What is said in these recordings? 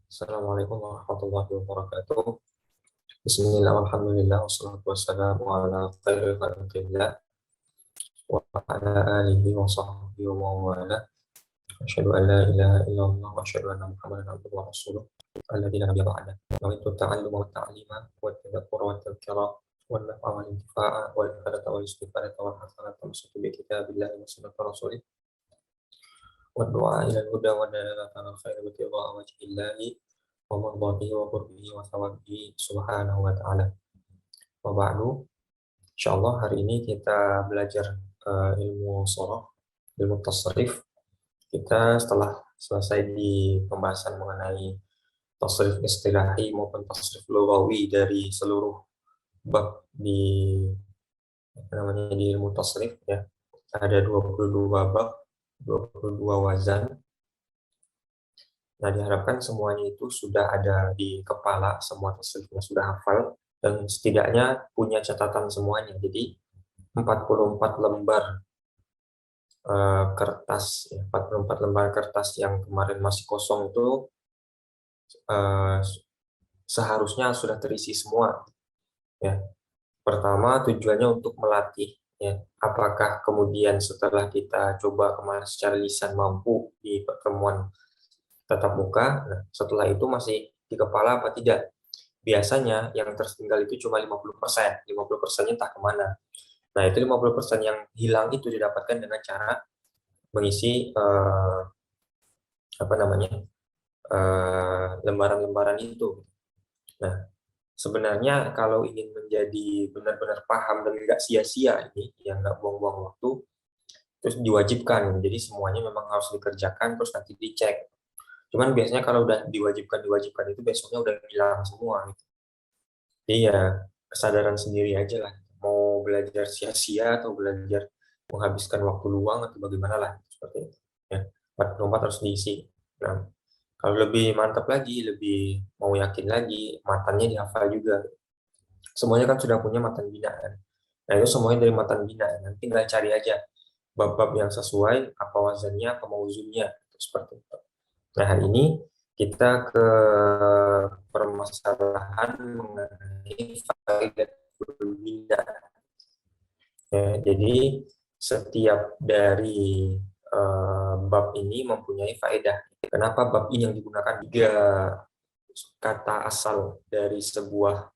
Assalamualaikum warahmatullahi wabarakatuh. Bismillah, alhamdulillah, wassalatu wassalamu ala khairi khalqillah wa ala alihi wa sahbihi wa wala. Asyhadu an la ilaha illallah wa asyhadu anna Muhammadan abduhu wa rasuluh. Alladzi la nabiyya ba'da. Nawaitu ta'alluma wa ta'lima wa tadabbura wa tadhkira wal naf'a wal intifa'a wal ifadata wal istifadata wal hasanata wa bi kitabillahi wa sunnati rasulih wa du'a ila al-huda wa dalalata al khair wa tiba'a wajhillahi wa mardatihi wa qurbihi wa thawabihi subhanahu wa ta'ala. Wa ba'du, insyaallah hari ini kita belajar ilmu shoroh, ilmu tasrif. Kita setelah selesai di pembahasan mengenai tasrif istilahi maupun tasrif lughawi dari seluruh bab di di ilmu tasrif ya. Ada 22 bab, 22 wazan. Nah, diharapkan semuanya itu sudah ada di kepala, semua tasrifnya sudah hafal, dan setidaknya punya catatan semuanya. Jadi, 44 lembar kertas, ya, 44 lembar kertas yang kemarin masih kosong itu seharusnya sudah terisi semua. Ya. Pertama, tujuannya untuk melatih. Ya. Apakah kemudian setelah kita coba kemarin secara lisan mampu di pertemuan tatap muka, nah, setelah itu masih di kepala apa tidak. Biasanya yang tertinggal itu cuma 50%, 50%-nya entah kemana. Nah, itu 50% yang hilang itu didapatkan dengan cara mengisi lembaran-lembaran itu. Nah, sebenarnya kalau ingin menjadi benar-benar paham dan nggak sia-sia ini, yang nggak buang-buang waktu, terus diwajibkan. Jadi semuanya memang harus dikerjakan, terus nanti dicek. Cuman biasanya kalau udah diwajibkan itu besoknya udah hilang semua. Gitu. Jadi ya kesadaran sendiri aja lah. Mau belajar sia-sia atau belajar menghabiskan waktu luang atau bagaimana lah seperti itu. Ya, 44 harus diisi. Nah, kalau lebih mantap lagi, lebih mau yakin lagi, matannya dihafal juga. Semuanya kan sudah punya matan binaan. Nah, itu semuanya dari matan binaan. Nanti tinggal cari aja bab-bab yang sesuai, apa wazannya, apa mauzunnya, seperti itu. Nah, hari ini kita ke permasalahan mengenai faedah berbina. Ya, jadi setiap dari bab ini mempunyai faedah. Kenapa bab ini yang digunakan? 3 kata asal dari sebuah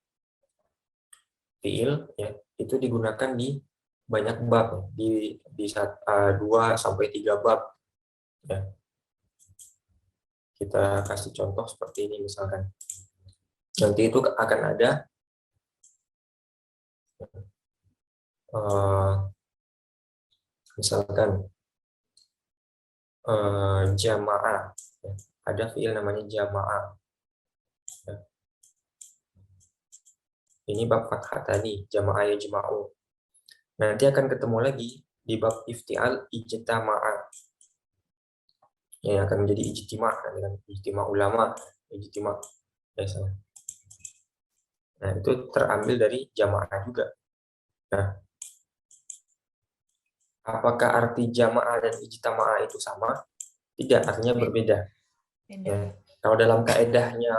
fiil, ya, itu digunakan di banyak bab, di 2 sampai 3 bab. Ya. Kita kasih contoh seperti ini misalkan. Nanti itu akan ada misalkan jamaah. Ya. Ada fiil namanya jamaah. Ya. Ini bab fathatani, jamaah yajma'u. Nanti akan ketemu lagi di bab iftial ijtama'a. Yang akan menjadi ijtima' dengan ijtima' ulama, ijtima' biasanya. Nah, itu terambil dari jamaah juga. Nah, apakah arti jamaah dan ijtama'a itu sama? Tidak, artinya berbeda. Ya. Kalau dalam kaedahnya,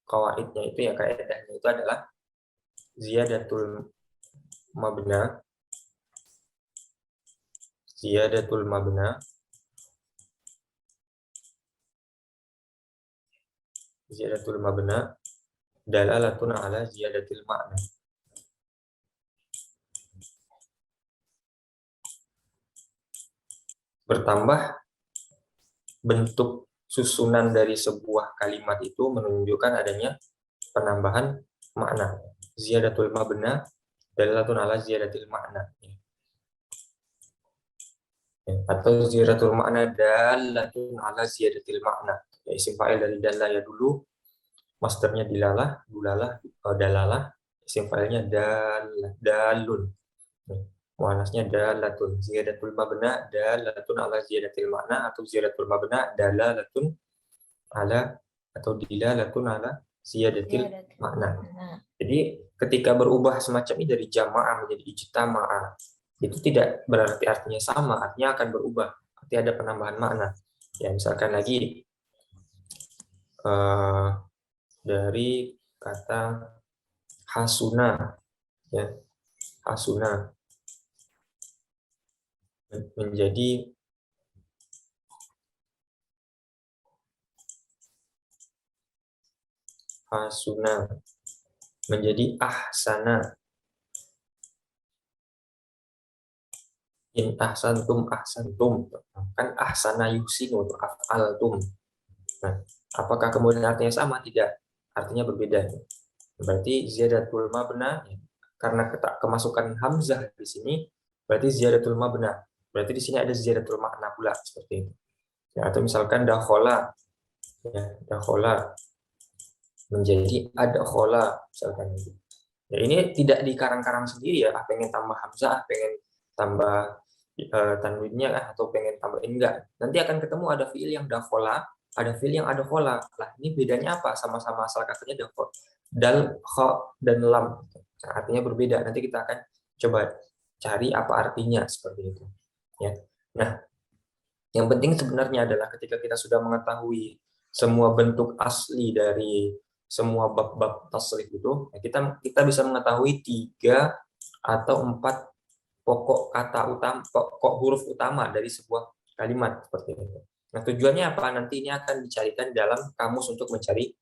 kawaidnya itu ya, kaedahnya itu adalah ziyadatul mabna, ziyadatul mabna, ziyadatul mabna, dalalatun ala ziyadatil ma'na. Bertambah bentuk susunan dari sebuah kalimat itu menunjukkan adanya penambahan makna. Ziyadatul mabna dalalatun ala ziyadatil makna. Atau ziyadatul makna dalatun ala ziyadatil makna. Ya, isim fa'il dari dalla ya dulu, masternya dilalah, dulalah, dalalah, isim fa'ilnya dalun. Muannasnya dalatun. Ziyadatul mabna dalatun ala ziyadatil makna, atau ziyadatul mabna dalalatun ala atau dilalatun ala ziyadatil makna. Jadi ketika berubah semacam ini dari jamaah menjadi ijtamaah, itu tidak berarti artinya sama, artinya akan berubah, artinya ada penambahan makna. Ya, misalkan lagi eh, dari kata hasuna, ya, hasuna menjadi hasuna menjadi ahsana. In ahsantum ahsantum, kan ahsana yuhsinu untuk af'altum. Nah, apakah kemudian artinya sama? Tidak, artinya berbeda. Berarti ziyadatul mabna, karena kemasukan hamzah di sini, berarti ziyadatul mabna. Berarti di sini ada ziyadatul makna pula seperti itu. Ya, atau misalkan dakhola, ya, dakhola menjadi adkhola misalkan itu. Ya, ini tidak dikarang-karang sendiri ya, pengen tambah hamzah, pengen tambah tanwinnya atau pengen tambahin, enggak. Nanti akan ketemu ada fiil yang dakhola, ada fiil yang adkhola. Lah, ini bedanya apa? Sama-sama asal katanya dakhol. Dal, kha, dan lam. Nah, artinya berbeda. Nanti kita akan coba cari apa artinya seperti itu. Ya. Nah, yang penting sebenarnya adalah ketika kita sudah mengetahui semua bentuk asli dari semua bab-bab tasrif itu, ya kita kita bisa mengetahui 3 atau 4 pokok kata utama, pokok huruf utama dari sebuah kalimat seperti itu. Nah, tujuannya apa? Nanti ini akan dicarikan dalam kamus untuk mencari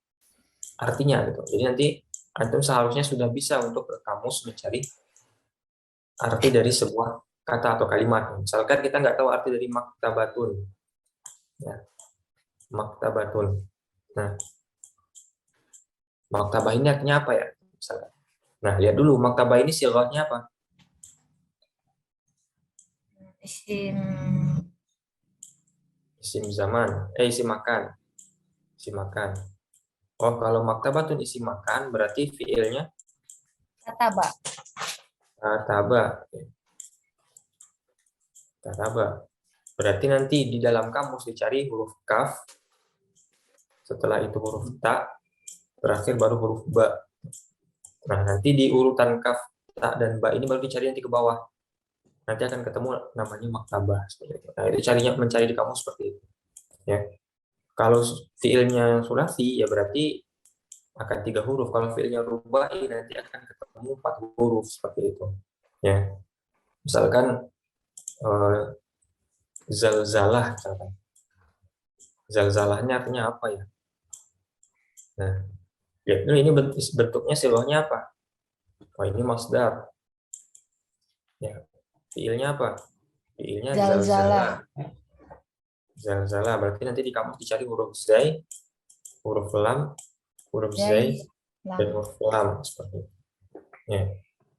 artinya gitu. Jadi nanti antum seharusnya sudah bisa untuk ke kamus mencari arti dari sebuah kata atau kalimat. Misalkan kita nggak tahu arti dari maktabatun, ya, maktabatun. Nah, maktabah ini artinya apa ya? Misalkan. Nah, lihat dulu maktabah ini silahnya apa? Isim Isim zaman, isim makan, isim makan. Oh, kalau maktabatun isim makan berarti fiilnya kataba. kataba, kataba. Berarti nanti di dalam kamus dicari huruf kaf, setelah itu huruf ta, terakhir baru huruf ba. Nah, nanti di urutan kaf, ta, dan ba ini baru dicari nanti ke bawah. Nanti akan ketemu namanya maktabah. Nah, itu carinya mencari di kamus seperti itu. Ya. Kalau fiilnya sulasi, ya berarti akan 3 huruf. Kalau fiilnya rubai, nanti akan ketemu 4 huruf seperti itu. Ya, misalkan zalzalah, misalkan. Zalzalahnya artinya apa ya? Nah, ya, ini bentuknya silahnya apa? Oh, ini masdar. Ya, fiilnya apa? Fiilnya Zalzala. zalzala. Zalzala berarti nanti di kamus dicari huruf zai, huruf lam, huruf zai, Zai. dan Lam. huruf lam seperti itu. Ya.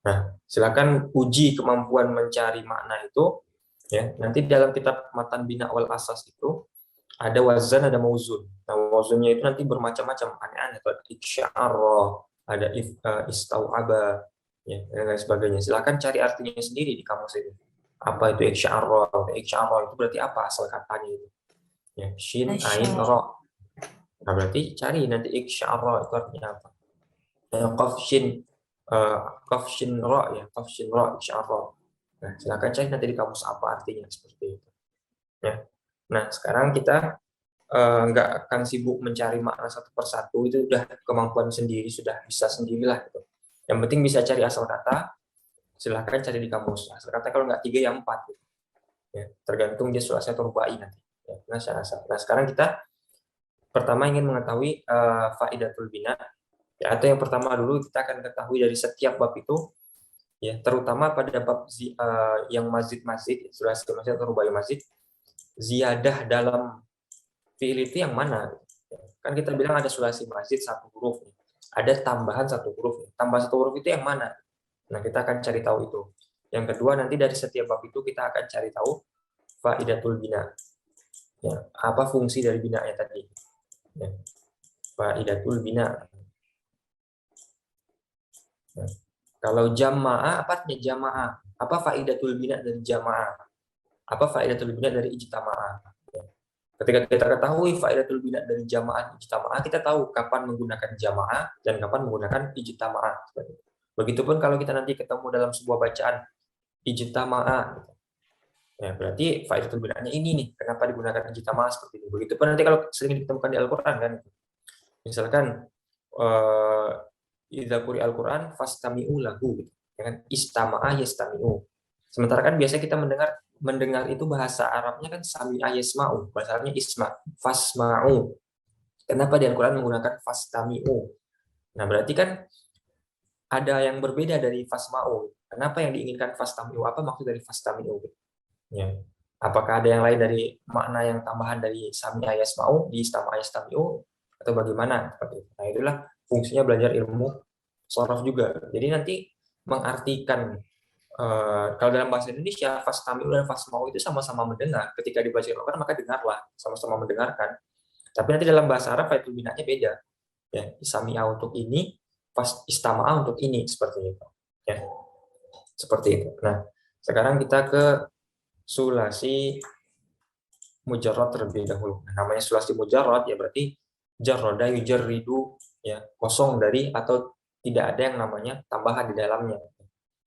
Nah, silakan uji kemampuan mencari makna itu. Ya, nanti dalam kitab Matan Bina wal Asas itu ada wazan, ada mauzun. Nah, mauzunnya itu nanti bermacam-macam, aneh-aneh. Ada isya'ara, ada istau'aba, ya, dan lain sebagainya. Silakan cari artinya sendiri di kamus ini. Apa itu isya'ara? Isya'ara itu berarti apa asal katanya itu? Ya, shin, ain, Masya. ro. Nah, berarti cari nanti isya'ara itu artinya apa? Qaf, shin, eh, qaf, shin, ro, ya, qaf, shin, ro, isya'ara. Nah, silakan cari nanti di kamus apa artinya seperti itu. Ya. Nah, sekarang kita nggak akan sibuk mencari makna satu persatu, itu udah kemampuan sendiri, sudah bisa sendirilah gitu. Yang penting bisa cari asal kata, silahkan cari di kamus. Asal kata kalau nggak 3 ya 4 gitu. Ya, tergantung dia sulasi atau rubai nanti. Ya, nah, sekarang kita pertama ingin mengetahui faidatul bina. Ya, atau yang pertama dulu kita akan ketahui dari setiap bab itu, ya, terutama pada bab yang mazid-mazid, sulasi mazid atau rubai mazid, ziyadah dalam fiil itu yang mana? Kan kita bilang ada sulasi mazid 1 huruf, ada tambahan 1 huruf. Tambah 1 huruf itu yang mana? Nah, kita akan cari tahu itu. Yang kedua, nanti dari setiap bab itu kita akan cari tahu faidatul bina. Ya, apa fungsi dari binanya tadi? Ya, faidatul bina. Ya. Kalau jamaah, apa artinya jamaah? Apa faidatul bina dari jamaah? Apa faidatul bina dari ijtamaah? Ketika kita ketahui faidatul bina dari jamaah ijtamaah, kita tahu kapan menggunakan jamaah dan kapan menggunakan ijtamaah. Begitupun kalau kita nanti ketemu dalam sebuah bacaan ijtamaah, ya berarti faidatul binanya ini nih, kenapa digunakan ijtamaah seperti itu. Begitupun nanti kalau sering ditemukan di Al-Qur'an kan. Misalkan idza quri'al Qur'an fastami'u lahu gitu. Ya kan istama'a yastami'u. Sementara kan biasa kita mendengar itu bahasa Arabnya kan sami'a yasma'u, bahasa Arabnya isma, fasma'u. Kenapa di Al-Qur'an menggunakan fastami'u? Nah, berarti kan ada yang berbeda dari fasma'u. Kenapa yang diinginkan fastami'u? Apa maksud dari fastami'u? Ya. Apakah ada yang lain dari makna yang tambahan dari sami'a yasma'u di istama'a yastami'u atau bagaimana? Seperti itu. Nah, itulah fungsinya belajar ilmu sorof juga. Jadi nanti mengartikan kalau dalam bahasa Indonesia fastami'u dan fasma'u itu sama-sama mendengar. Ketika dibaca Al-Qur'an maka dengarlah, sama-sama mendengarkan. Tapi nanti dalam bahasa Arab faetul binanya beda. Ya, sami'a untuk ini, istama'a untuk ini seperti itu. Ya, seperti itu. Nah, sekarang kita ke sulasi mujarrad terlebih dahulu. Nah, namanya sulasi mujarrad ya berarti jarroda yujarridu, ya kosong dari atau tidak ada yang namanya tambahan di dalamnya.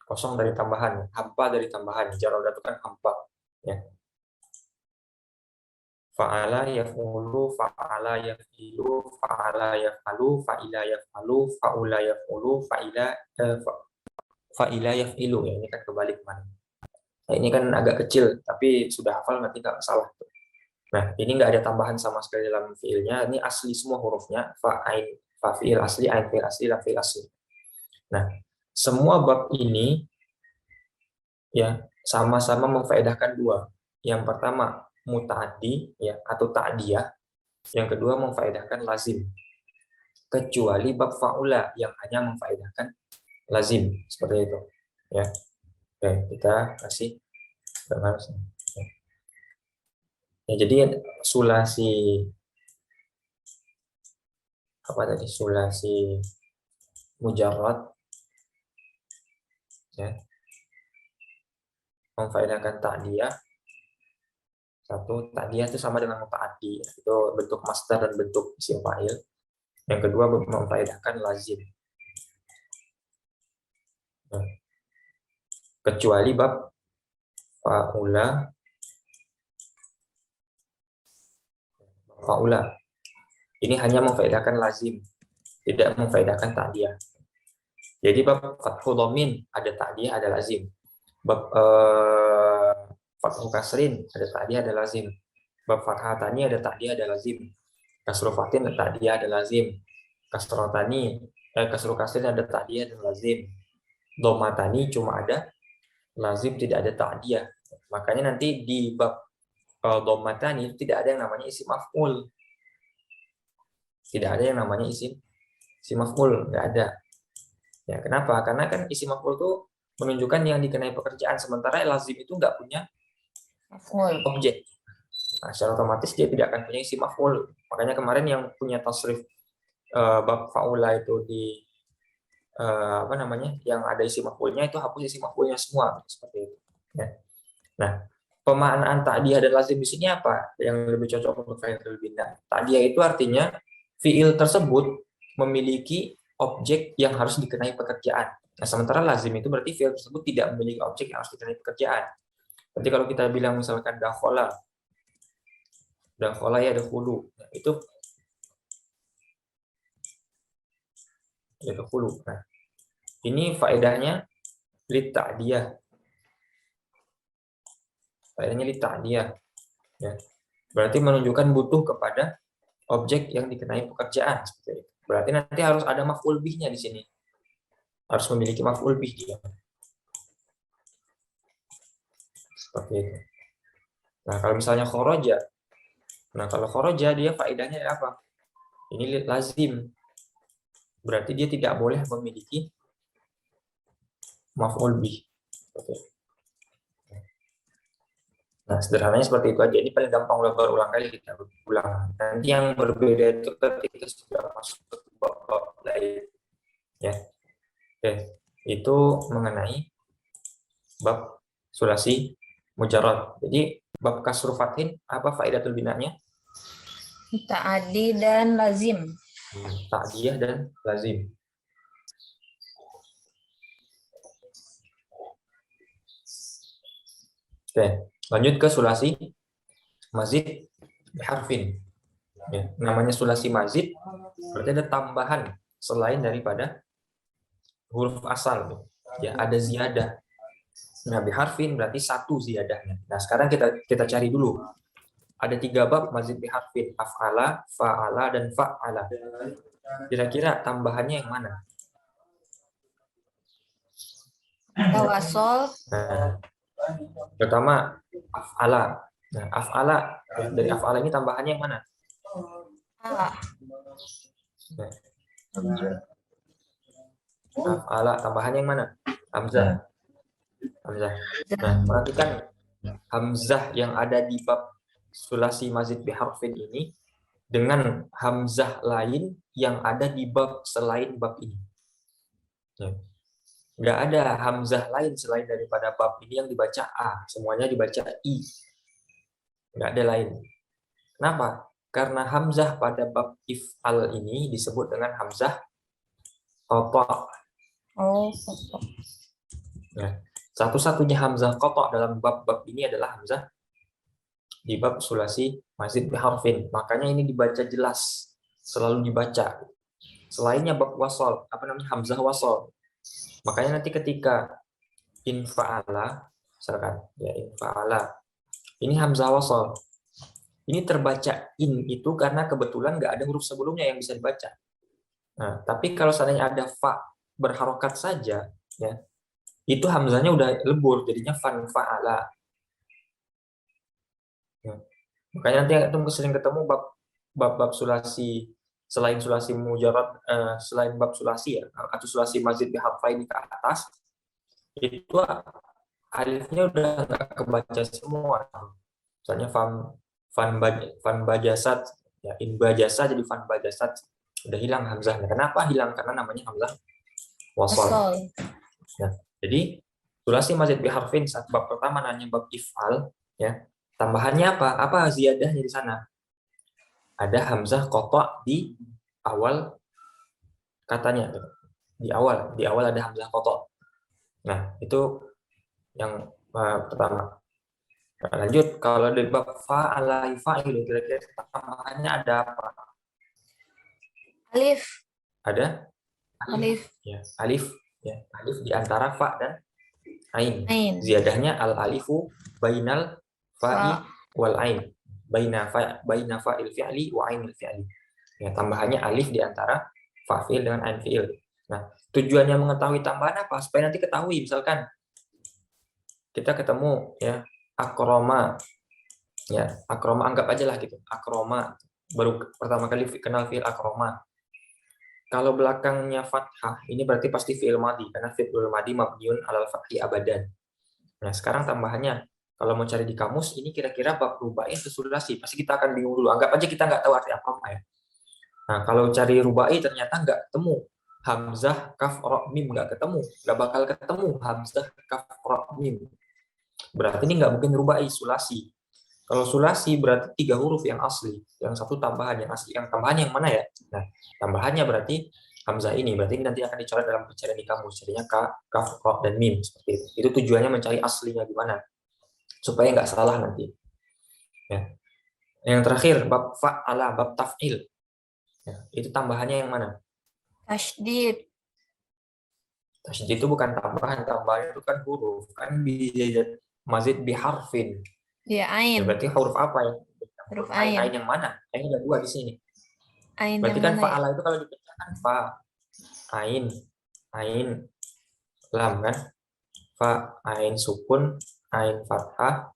Kosong dari tambahan, hampa dari tambahan. Jarroda itu kan hampa. Ya. Fa'ala yaf'ulu, fa'ala yaf'ilu, fa'ala yaf'alu, fa'ila yaf'alu, fa'ula yaf'ulu, fa'ila yaf'ilu. Ya, ini kan kebalik mana. Nah, ini kan agak kecil, tapi sudah hafal nanti nggak salah. Nah, ini nggak ada tambahan sama sekali dalam fiilnya. Ini asli semua hurufnya. Fa'ain, fa'il asli, ain fiil asli, lam fiil asli. Nah, semua bab ini ya sama-sama memfaedahkan dua. Yang pertama muta'addi ya atau ta'diyah. Yang kedua memfaedahkan lazim. Kecuali bab fa'ula yang hanya memfaedahkan lazim seperti itu. Ya. Oke, kita kasih gambar. Ya, jadi sulasi apa tadi? Sulasi mujarrad ya memfaedahkan ta'diyah. Satu, ta'diyah itu sama dengan muta'addi, itu bentuk masdar dan bentuk isim fa'il. Yang kedua memfaedahkan lazim. Nah, kecuali bab fa'ula, fa'ula. Ini hanya memfaedahkan lazim, tidak memfaedahkan ta'diyah. Jadi bab fathu dhamin ada ta'diyah, ada lazim. Bab fathu kasrin ada ta'diyah, ada lazim. Bab fathah tani ada ta'diyah, ada lazim. Kasru fatin ada ta'diyah, ada lazim. Kasru tani, kasru kasrin ada ta'diyah, ada lazim. Domatani cuma ada lazim, tidak ada ta'diyah. Makanya nanti di bab domatani tidak ada yang namanya isim maf'ul. Tidak ada yang namanya isim maf'ul, nggak ada. Ya, kenapa? Karena kan isim maf'ul itu menunjukkan yang dikenai pekerjaan, sementara lazim itu nggak punya objek. Nah, secara otomatis dia tidak akan punya isim maf'ul. Makanya kemarin yang punya tasrif bab fa'ula itu di apa namanya? Yang ada isim maf'ulnya itu hapus isim maf'ulnya semua seperti itu. Ya. Nah, pemaknaan ta'diyah dan lazim di sini apa yang lebih cocok untuk faidul bina? Ta'diyah itu artinya fiil tersebut memiliki objek yang harus dikenai pekerjaan. Nah, sementara lazim itu berarti fiil tersebut tidak memiliki objek yang harus dikenai pekerjaan. Berarti kalau kita bilang misalkan dakhola ya dakhulu, nah, itu ya dakhulu. Nah, ini faedahnya lit ta'diyah. Faedahnya lit ta'diyah. Ya. Berarti menunjukkan butuh kepada objek yang dikenai pekerjaan seperti itu. Berarti nanti harus ada maf'ul bih-nya di sini. Harus memiliki maf'ul bih dia. Seperti itu. Nah, kalau misalnya khoroja. Nah, kalau khoroja dia faedahnya apa? Ini lazim. Berarti dia tidak boleh memiliki maf'ul bih. Nah, sederhananya seperti itu aja. Ini paling gampang udah berulang kali kita ulang. Nanti yang berbeda itu ketika sudah masuk ke bab lain. Ya. Oke. Itu mengenai bab sulasi mujarrad. Jadi bab kasru fathin apa faedatul binanya? Ta'adi dan lazim. Ta'diyah dan lazim. Oke, lanjut ke sulasi mazid biharfin. Ya, namanya sulasi mazid berarti ada tambahan selain daripada huruf asal. Ya, ada ziyadah. Nah, biharfin berarti satu ziyadahnya. Nah, sekarang kita cari dulu. Ada 3 bab mazid biharfin, af'ala, fa'ala, dan fa'ala. Kira-kira tambahannya yang mana? Tawasol. Nah, pertama af'ala. Nah, af'ala dari af'ala ini tambahannya yang mana? A. Nah, af'ala tambahannya yang mana? Hamzah. Hamzah. Nah, perhatikan hamzah yang ada di bab sulasi mazid biharfin ini dengan hamzah lain yang ada di bab selain bab ini. Ya. Nggak ada hamzah lain selain daripada bab ini yang dibaca A. Semuanya dibaca I. Nggak ada lain. Kenapa? Karena hamzah pada bab if'al ini disebut dengan hamzah qata'. Oh, Nah, satu-satunya hamzah qata' dalam bab-bab ini adalah hamzah di bab sulasi mazid biharfin. Makanya ini dibaca jelas, selalu dibaca. Selainnya bab wasol, hamzah wasol. Makanya nanti ketika infa'ala, misalkan ya infa'ala, ini hamzah wasol. Ini terbaca in itu karena kebetulan nggak ada huruf sebelumnya yang bisa dibaca. Nah, tapi kalau seandainya ada fa berharokat saja, ya itu hamzahnya udah lebur, jadinya fan fa'ala. Ya. Makanya nanti sering ketemu bab sulasi selain sulasi mujarrad, selain bab sulasi ya atau sulasi mazid biharfain ke atas itu alifnya udah nggak kebaca semua. Misalnya fan bajasat ya in bajasa jadi fan bajasat udah hilang hamzahnya. Kenapa hilang? Karena namanya hamzah wasol. Ya. Jadi sulasi mazid biharfin saat bab pertama nanya bab if'al ya. Tambahannya apa? Apa ziyadahnya di sana? Ada hamzah qata' di awal katanya. Di awal ada hamzah qata'. Nah, itu yang pertama. Nah, lanjut kalau di bab fa'ala fa'ilu kira-kira tambahannya ada apa? alif. Ada Alif. ya, alif ya, alif di antara fa dan ain. Ain. Ziyadahnya al alifu bainal fa'i Fa. wal ain. Baina fa'il fi'li wa ainil fi'li. Ya, tambahannya alif di antara fa'il dengan ain fi'il. Nah, tujuannya mengetahui tambahan apa? Supaya nanti ketahui misalkan kita ketemu ya akroma ya akroma anggap aja lah gitu akroma baru pertama kali kenal fi'il akroma. Kalau belakangnya fathah, ini berarti pasti fi'il madhi karena fi'il madhi mabniun alal fathi abadan. Nah, sekarang tambahannya kalau mau cari di kamus ini kira-kira bab rubai atau sulasi, pasti kita akan bingung dulu. Anggap aja kita nggak tahu arti apa ya. Nah, kalau cari rubai ternyata nggak ketemu. Hamzah, kaf, ro, mim nggak ketemu. Nggak bakal ketemu hamzah, kaf, ro, mim. Berarti ini nggak mungkin rubai, sulasi. Kalau sulasi berarti 3 huruf yang asli, yang satu tambahan yang asli, yang tambahan yang mana ya? Nah, tambahannya berarti hamzah ini, berarti ini nanti akan dicoret dalam pencarian di kamus, jadinya kaf, ro, dan mim seperti itu. Itu tujuannya mencari aslinya gimana, supaya nggak salah nanti. Ya. Yang terakhir bab fa'ala, bab taf'il. Ya, itu tambahannya yang mana? Tasydid. Tasydid itu bukan tambahan itu kan huruf, kan mazid biharfin. Ya, Ya, ain. berarti huruf apa ya? Huruf Ain ain. yang mana? Ain ada 2 di sini. Ain Berarti yang kan mana ya? fa'ala itu kalau dipecahkan fa, ain, lam kan? Fa, ain sukun, ain fathah,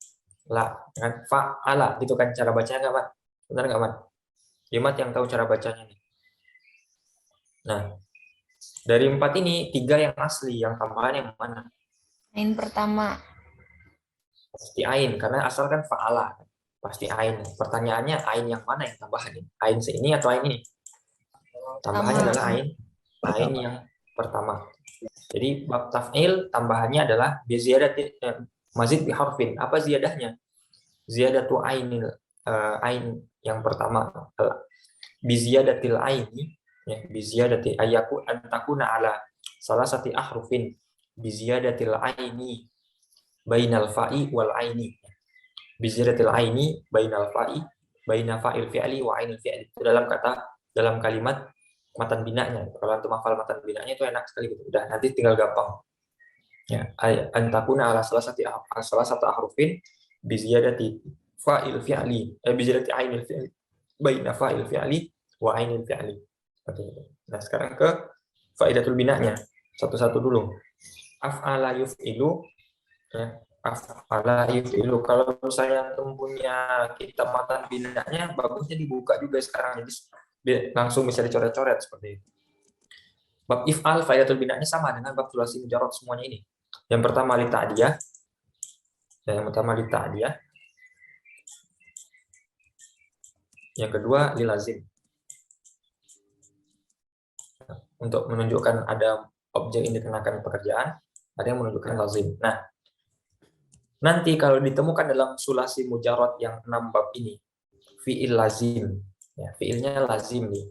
la kan? Fa'ala gitu kan cara bacanya nggak, Pak? Benar nggak, Pak? Jimat yang tahu cara bacanya nih. Nah, dari 4 ini 3 yang asli, yang tambahan yang mana? Ain pertama. Pasti ain karena asal kan fa'ala. Pasti ain. Pertanyaannya ain yang mana yang tambahan? Ain ini atau ain ini? Tambahannya adalah ain yang pertama. Jadi bab taf'il tambahannya adalah mazid biharfin. Apa ziyadahnya? Ziyadatu ain yang pertama bi ziyadatil aini ya bi ziyadati ayaku antakuna ala salah satu ahrufin bi ziyadatil aini bainal fa'i wal aini. Bi ziyadatil aini bainal fa'i baina fa'il fi'li wa ainil fi'li. Itu dalam kalimat matan binanya. Kalau antum hafal matan binanya itu enak sekali gitu. Udah nanti tinggal gampang. Ya, antakuna ala salah satu ahrufin bi ziyadati fa'il fi'li, bi ziyadati ainil fi'li baina fa'il fi'li wa ainil fi'li. Seperti itu. Nah, sekarang ke faidatul binanya. Satu-satu dulu. Af'ala yuf'ilu, ya. Af'ala yuf'ilu. Kalau misalnya antum punya kitab matan binanya, bagusnya dibuka juga sekarang. Jadi langsung bisa dicoret-coret seperti itu. Bab if'al faidatul binanya sama dengan bab sulasi mujarrad semuanya ini. Yang pertama li ta'diyah. Yang kedua li lazim. Untuk menunjukkan ada objek yang dikenakan pekerjaan, ada yang menunjukkan lazim. Nah, nanti kalau ditemukan dalam sulasi mujarrad yang 6 bab ini, fi'il lazim, ya, fi'ilnya lazim nih.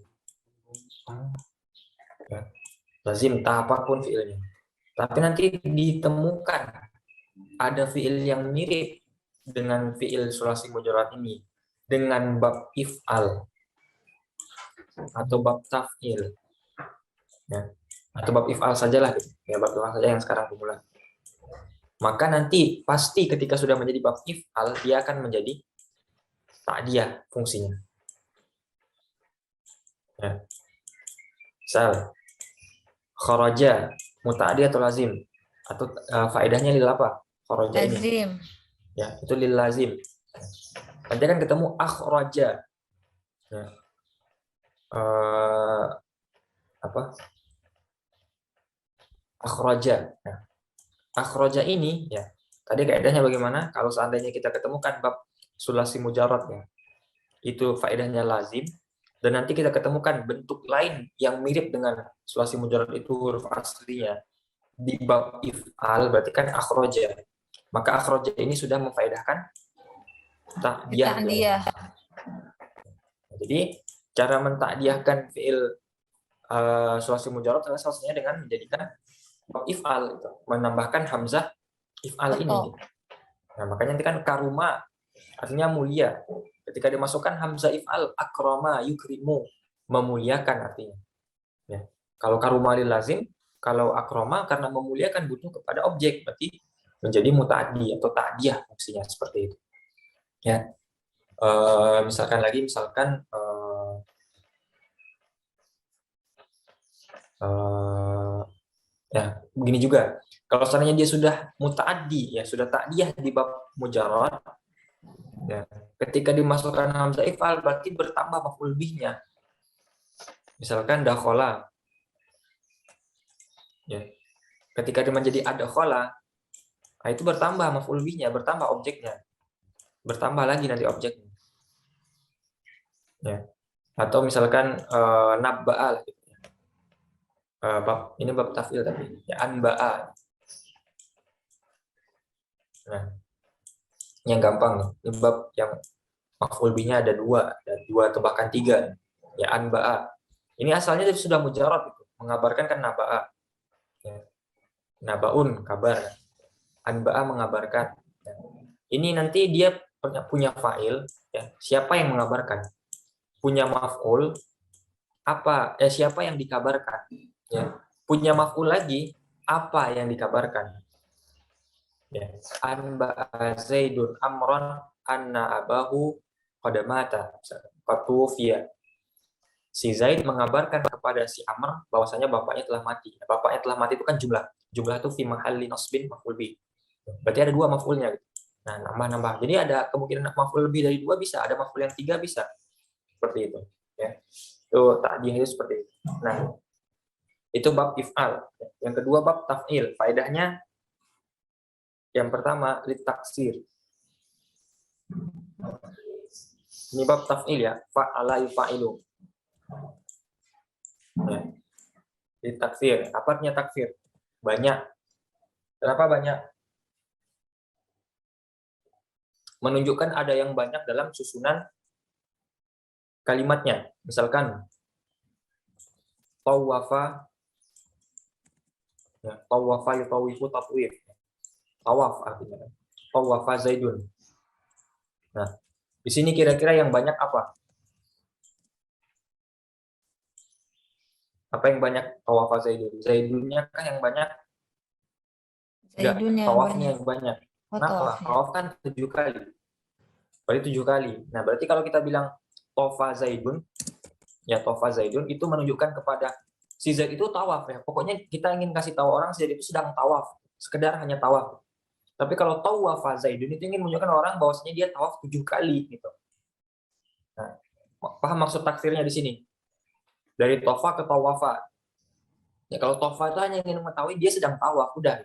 Ya, lazim tak apapun fi'ilnya. Tapi nanti ditemukan ada fi'il yang mirip dengan fi'il sulasi mujarrad ini dengan bab if'al atau bab taf'il. Ya, atau bab if'al sajalah gitu. Ya, bab if'al saja yang sekarang pemula. Maka nanti pasti ketika sudah menjadi bab if'al, dia akan menjadi ta'diyah fungsinya. Ya. Misal, kharaja, muta'addi atau lazim? Atau faedahnya lil apa? Kharaja ini. Lazim. Ya, itu lil lazim. Nanti kan ketemu akhraja. Ya. Apa? Akhraja. Nah, akhraja ini ya. Tadi kaidahnya bagaimana? Kalau seandainya kita ketemukan bab sulasi mujarrad ya. Itu faedahnya lazim, dan nanti kita ketemukan bentuk lain yang mirip dengan sulasi mujarrad itu huruf aslinya di bab if'al, berarti kan akhraja. Maka akhraja ini sudah memfaedahkan ta'diyah. Ta'diyah. Jadi cara mentakdiyahkan fi'il sulasi mujarrad adalah salah satunya dengan menjadikan bab if'al itu, menambahkan hamzah if'al ini. Nah, makanya nanti kan karuma artinya mulia. Ketika dimasukkan hamzah if'al, akrama yukrimu, memuliakan artinya. Ya. Kalau karuma lil lazim, kalau akrama karena memuliakan butuh kepada objek, berarti menjadi muta'addi atau ta'diyah fungsinya seperti itu. Ya. Misalkan ya begini juga. Kalau seandainya dia sudah muta'addi, ya sudah ta'diyah di bab mujarrad, ya, ketika dimasukkan hamzah if'al berarti bertambah maf'ul bihnya. Misalkan dakhala. Ya. Ketika dia menjadi adkhala, nah itu bertambah maf'ul bihnya, bertambah objeknya. Bertambah lagi nanti objeknya. Ya. Atau misalkan nabba'a gitu. Ini bab taf'il tapi ya anba'a. Nah, yang gampang nih. Ini bab yang maf'ul bihnya ada dua atau bahkan tiga. Ya anba'a. Ini asalnya sudah mujarrad itu, mengabarkan kan naba'a. Ya. Nabaun kabar. Anba'a mengabarkan. Ya. Ini nanti dia punya fa'il, ya. Siapa yang mengabarkan? Punya maf'ul apa? Siapa yang dikabarkan? Ya. Punya maf'ul lagi, apa yang dikabarkan? Ya. Anba'a Zaidun amron anna abahu qad mata. Qatufiya. Si Zaid mengabarkan kepada si Amr bahwasanya bapaknya telah mati. Bapaknya telah mati itu kan jumlah. Jumlah itu fi mahalli nasbin maf'ul bih. Berarti ada dua maf'ulnya. Nah, nambah-nambah. Jadi ada kemungkinan maf'ul lebih dari dua bisa, ada maf'ul yang tiga bisa. Seperti itu. Ya. Itu ta'diyah seperti itu. Nah, itu bab if'al. Yang kedua bab taf'il. Faedahnya yang pertama litaksir. Ini bab taf'il ya. Fa'ala yufa'ilu. Ya. Takfir. Apa artinya takfir? Banyak. Kenapa banyak? Menunjukkan ada yang banyak dalam susunan kalimatnya. Misalkan tawafa, ya, tawafa yutawifu tatwif. Tawaf artinya. Tawafa Zaidun. Nah, Di sini kira-kira yang banyak apa? Apa yang banyak tawafa Zaidun? Zaidunnya kah yang banyak? Enggak, Zaidun yang tawafnya banyak. yang banyak. Oh, Kenapa? tawafnya. Tawaf kan 7 kali. Berarti 7 kali. Nah, berarti kalau kita bilang tofa Zaidun, ya tofa Zaidun itu menunjukkan kepada si Zaid itu tawaf ya. Pokoknya kita ingin kasih tahu orang si Zaid itu sedang tawaf, sekedar hanya tawaf. Tapi kalau tawafa Zaidun itu ingin menunjukkan orang bahwasanya dia tawaf 7 kali gitu. Nah, paham maksud taksirnya di sini? Dari tofa ke tawafa. Ya kalau tofa itu hanya ingin mengetahui dia sedang tawaf, udah.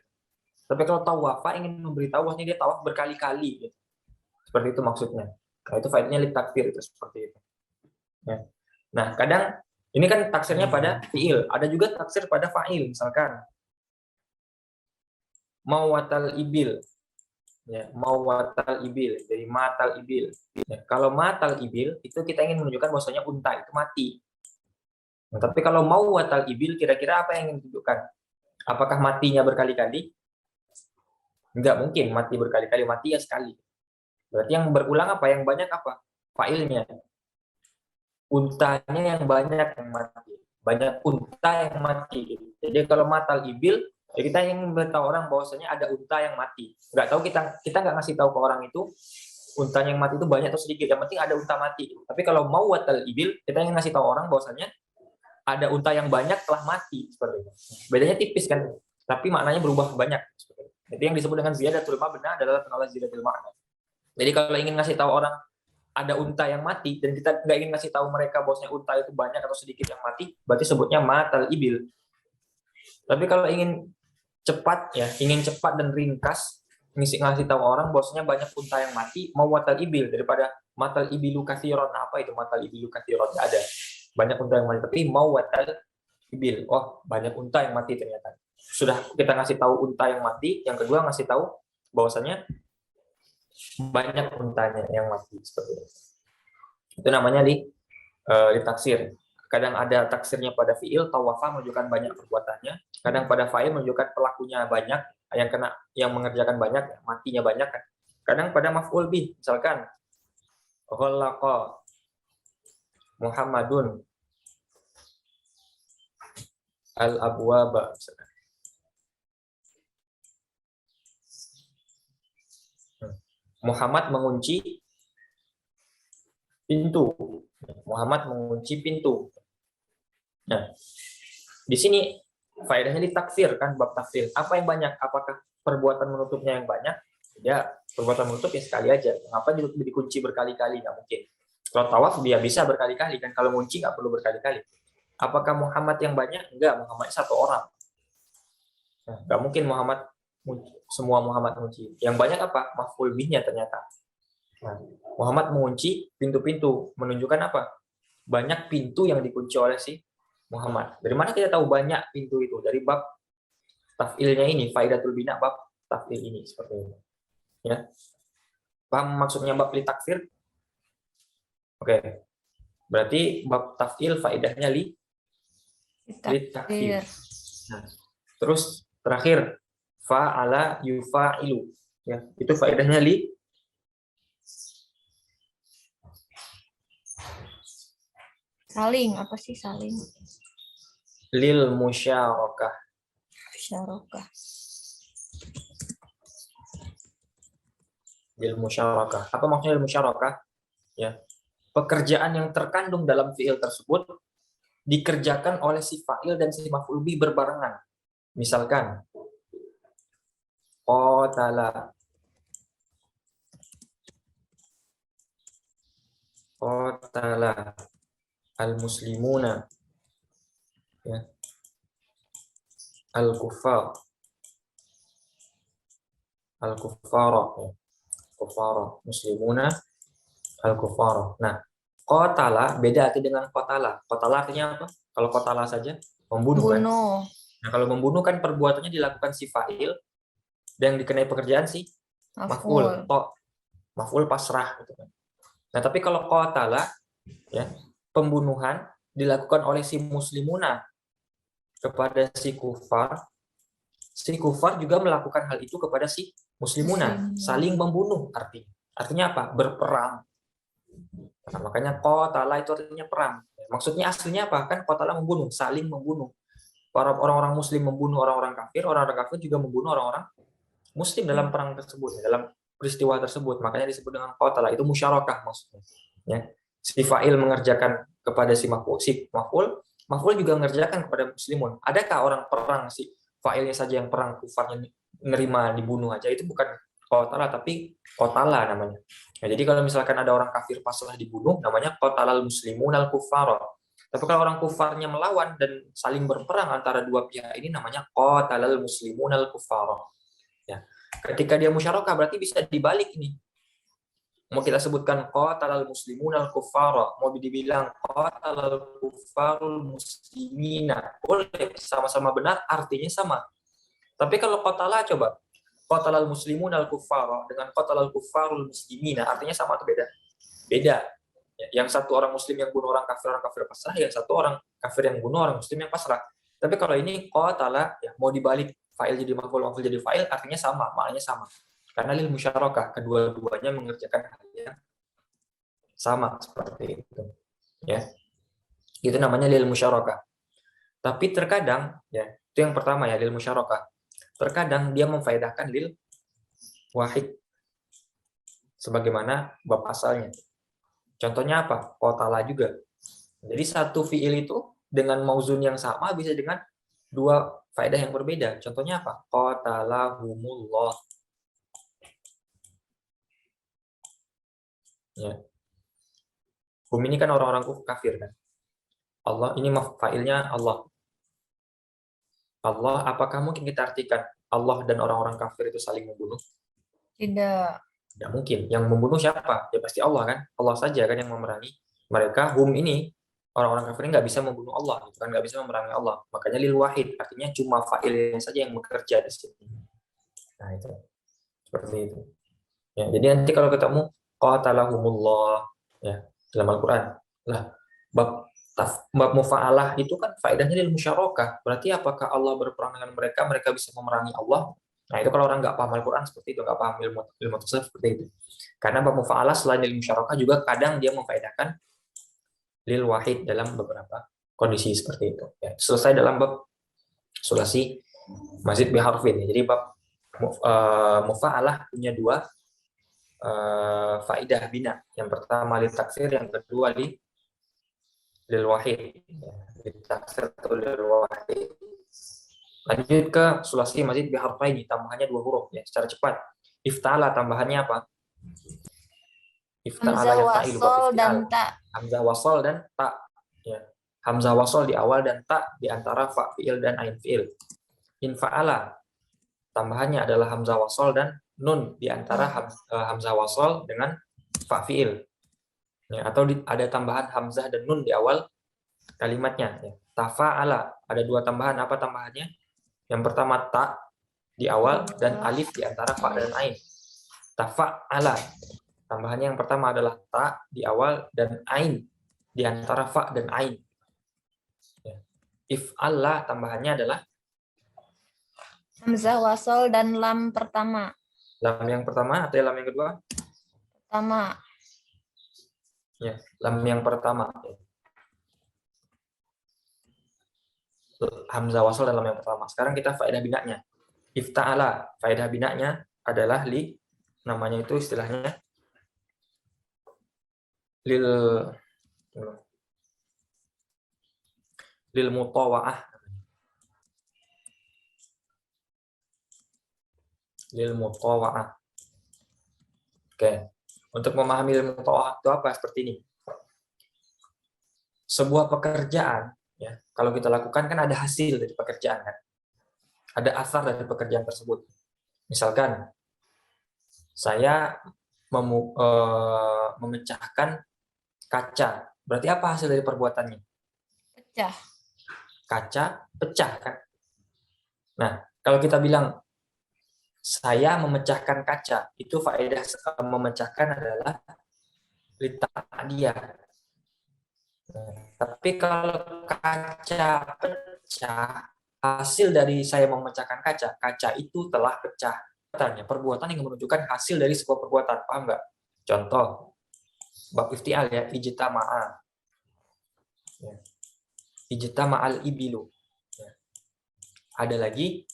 Tapi kalau tawafa ingin memberitahu bahwasanya dia tawaf berkali-kali gitu. Seperti itu maksudnya. Nah, itu faedahnya litakfir itu seperti itu. Ya. Nah, kadang ini kan taksirnya pada fiil, ada juga taksir pada fa'il, misalkan mawatal ibil, ya mawatal ibil dari matal ibil. Ya, kalau matal ibil itu kita ingin menunjukkan bahwasanya unta itu mati. Nah, tapi kalau mawatal ibil kira-kira apa yang ingin ditunjukkan? Apakah matinya berkali-kali? Enggak mungkin mati berkali-kali, mati ya sekali. Berarti yang berulang apa? Yang banyak apa? Fa'ilnya. Untanya yang banyak yang mati. Banyak unta yang mati. Jadi kalau matal ibil, ya kita ingin memberitahu orang bahwasanya ada unta yang mati. Nggak tahu kita nggak ngasih tahu ke orang itu untanya yang mati itu banyak atau sedikit. Yang penting ada unta mati. Tapi kalau mau watal ibil, kita ingin ngasih tahu orang bahwasanya ada unta yang banyak telah mati seperti itu. Bedanya tipis kan, tapi maknanya berubah banyak. Jadi yang disebut dengan ziyadatul ma'na adalah penolak ziyadatul ma'na. Jadi kalau ingin ngasih tahu orang ada unta yang mati dan kita nggak ingin ngasih tahu mereka bahwasanya unta itu banyak atau sedikit yang mati, berarti sebutnya matal ibil. Tapi kalau ingin cepat ya, ingin cepat dan ringkas ngasih tahu orang bahwasanya banyak unta yang mati, mau matal ibil daripada matal ibilu kathiron. Apa itu matal ibilu kathiron? Ada banyak unta yang mati, tapi mau matal ibil. Oh, banyak unta yang mati ternyata. Sudah kita ngasih tahu unta yang mati, yang kedua ngasih tahu bahwasanya banyak untanya yang mati seperti itu. Itu namanya di taksir. Kadang ada taksirnya pada fiil, tawafa menunjukkan banyak perbuatannya. Kadang pada fa'il menunjukkan pelakunya banyak, yang mengerjakan banyak, matinya banyak. Kadang pada maf'ul bih, misalkan khalaqa Muhammadun al-abwaba. Muhammad mengunci pintu. Muhammad mengunci pintu. Nah, di sini faedahnya ditakfir kan, bab takfir. Apa yang banyak? Apakah perbuatan menutupnya yang banyak? Ya, perbuatan menutup ya sekali aja. Mengapa dikunci berkali-kali? Nggak mungkin. Kalau tawaf dia bisa berkali-kali kan. Kalau kunci nggak perlu berkali-kali. Apakah Muhammad yang banyak? Enggak, Muhammad satu orang. Nah, nggak mungkin semua Muhammad mengunci. Yang banyak apa? Maf'ul bihnya ternyata. Nah, Muhammad mengunci pintu-pintu. Menunjukkan apa? Banyak pintu yang dikunci oleh si Muhammad. Dari mana kita tahu banyak pintu itu? Dari bab taf'ilnya ini, faidatul bina bab taf'il ini seperti ini. Ya. Paham maksudnya bab li takfir? Oke. Berarti bab taf'il faedahnya li takfir. Nah, terus terakhir fa'ala yufa'ilu. Ya, itu faedahnya li Saling, apa sih saling? lil musyarakah. Musyarakah. Lil musyarakah. Apa maksudnya lil musyarakah? Ya. Pekerjaan yang terkandung dalam fiil tersebut dikerjakan oleh si fa'il dan si maf'ul bih berbarengan. Misalkan qatala al-muslimuna, ya, al-kuffara, ya. Kuffara, muslimuna, al-kuffara. Nah, qatala beda arti dengan qatala. Qatala artinya apa? Kalau qatala saja membunuh kan. Bunuh. Nah, kalau membunuh kan perbuatannya dilakukan si fa'il dan dikenai pekerjaan si maf'ul. Maf'ul pasrah gitu kan. Nah, tapi kalau qatala ya, pembunuhan dilakukan oleh si muslimuna kepada si kufar. Si kufar juga melakukan hal itu kepada si muslimuna, saling membunuh artinya. Artinya apa? Berperang. Nah, makanya qatala itu artinya perang. Maksudnya aslinya apa? Kan qatala membunuh, saling membunuh. Para orang-orang muslim membunuh orang-orang kafir juga membunuh orang-orang muslim dalam perang tersebut, dalam peristiwa tersebut. Makanya disebut dengan qatala, itu musyarakah maksudnya. Ya. Si fa'il mengerjakan kepada si maf'ul, maf'ul juga mengerjakan kepada muslimun. Adakah orang perang si fa'ilnya saja yang perang, kufarnya nerima dibunuh aja, itu bukan qatala tapi qatala namanya. Nah, jadi kalau misalkan ada orang kafir pasrah dibunuh, namanya qatalal muslimun al kuffar. Tapi kalau orang kufarnya melawan dan saling berperang antara dua pihak ini, namanya qatalal muslimun al kuffar. Ya. Ketika dia musyarakah berarti bisa dibalik ini. Mau kita sebutkan qatalal muslimun al kuffar, mau dibilang qatalal kuffarul muslimina, boleh, sama-sama benar, artinya sama. Tapi kalau qatala, coba qatalal muslimun al kuffar dengan qatalal kuffarul muslimina, artinya sama atau beda? Beda. Yang satu orang muslim yang bunuh orang kafir pasrah, yang satu orang kafir yang bunuh orang muslim yang pasrah. Tapi kalau ini qatala, ya mau dibalik fa'il jadi maf'ul, maf'ul jadi fa'il, artinya sama, maknanya sama. Karena lil musyarakah, kedua-duanya mengerjakan hal yang sama seperti itu. Ya. Itu namanya lil musyarakah. Tapi terkadang, ya, itu yang pertama ya, lil musyarakah. Terkadang dia memfaedahkan lil wahid sebagaimana bab asalnya. Contohnya apa? Qatala juga. Jadi satu fiil itu dengan mauzun yang sama bisa dengan dua faedah yang berbeda. Contohnya apa? Qatalahumullah. Ya. Hum ini kan orang-orang kafir kan. Allah ini failnya Allah. Allah, apakah mungkin kita artikan Allah dan orang-orang kafir itu saling membunuh? Tidak. Tidak mungkin. Yang membunuh siapa? Ya pasti Allah kan. Allah saja kan yang memerangi mereka. Hum ini orang-orang kafir ini nggak bisa membunuh Allah, bukan nggak bisa memerangi Allah. Makanya lil wahid, artinya cuma fa'ilnya saja yang bekerja di sini. Nah itu seperti itu. Ya, jadi nanti kalau ketemu qatalahumullah ya dalam Al-Qur'an. Lah, bab mufa'alah itu kan faedahnya lil musyarakah. Berarti apakah Allah berperang dengan mereka, mereka bisa memerangi Allah? Nah, itu kalau orang nggak paham Al-Quran seperti itu, nggak paham ilmu tasawuf seperti itu. Karena bab mufa'alah selain lil musyarakah juga kadang dia memfaedahkan lil wahid dalam beberapa kondisi seperti itu. Ya, selesai dalam bab sulasi mazid biharfin. Jadi bab mufa'alah punya dua faidah bina. Yang pertama lil taksir, yang kedua lil wahid. Ya, lil taksir atau lil wahid. Lanjut ke sulasi mazid biharfaini, tambahannya dua huruf ya, secara cepat. Ifta'ala tambahannya apa? Ifta'ala Hamzah yang fa'ilu bab wasol dan iftial. tak. Hamzah wasol dan ta. Ya. Hamzah wasol di awal dan ta di antara fa fi'il dan ain fi'il. Infa'ala tambahannya adalah hamzah wasol dan nun di antara hamzah wasol dengan fa fi'il. Ya, atau ada tambahan hamzah dan nun di awal kalimatnya. Ya. Tafa'ala ada dua tambahan, apa tambahannya? Yang pertama ta di awal dan alif di antara fa dan ain. Tafa'ala tambahannya yang pertama adalah ta di awal dan ain di antara fa dan ain. Ya. If'alla tambahannya adalah Hamzah wasol dan lam pertama. lam yang pertama atau lam yang kedua? Pertama. Ya, lam yang pertama. Hamzah wasol dan lam yang pertama. Sekarang kita faedah binanya. Ifta'ala, faedah binanya adalah namanya itu istilahnya lil mutawa'ah. Lil mutawa'ah. Oke. Untuk memahami lil mutawa'ah itu apa? Seperti ini. Sebuah pekerjaan, ya, kalau kita lakukan kan ada hasil dari pekerjaan kan. Ada asar dari pekerjaan tersebut. Misalkan saya memecahkan kaca. Berarti apa hasil dari perbuatannya? Pecah. Kaca pecah kan. Nah, kalau kita bilang saya memecahkan kaca, itu faedah memecahkan adalah lita'diyah. Nah, tapi kalau kaca pecah, hasil dari saya memecahkan kaca, kaca itu telah pecah. Perbuatan yang menunjukkan hasil dari sebuah perbuatan, paham nggak? Contoh, bab iftial ya, ijtama'a. Ya. Ijtama'al ibilu. Ya. Ada lagi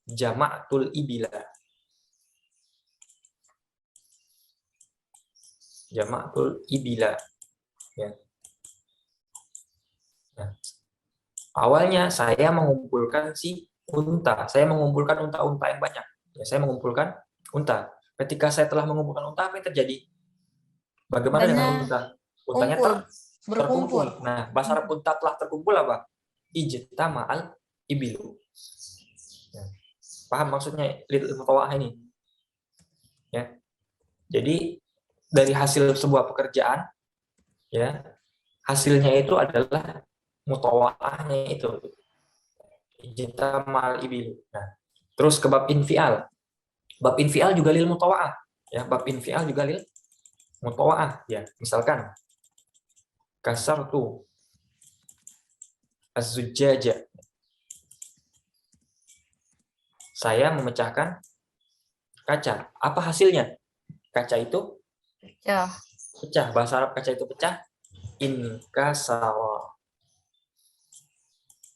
jama'tul ibila. Jama'tul ibila. Ya. Nah, awalnya saya mengumpulkan si unta. Saya mengumpulkan unta-unta yang banyak. Ya, saya mengumpulkan unta. Ketika saya telah mengumpulkan unta, apa yang terjadi? Bagaimana dengan Dana unta? Untanya berkumpul. terkumpul. Nah, bahasa Arab unta telah terkumpul apa? Ijtama'al ibilu. Ya. Paham maksudnya lil mutawa'ah ini? Ya. Jadi dari hasil sebuah pekerjaan, ya, hasilnya itu adalah mutawa'ahnya itu. Ijtama'al ibilu. Nah, terus ke bab infial. Bab infial juga lil mutawa'ah. Ya, bab infial juga lil mutawa'ah. Ya, misalkan kasartu az-zujjaja. Saya memecahkan kaca. Apa hasilnya? Kaca itu Ya. pecah. Bahasa Arab kaca itu pecah. Inkasara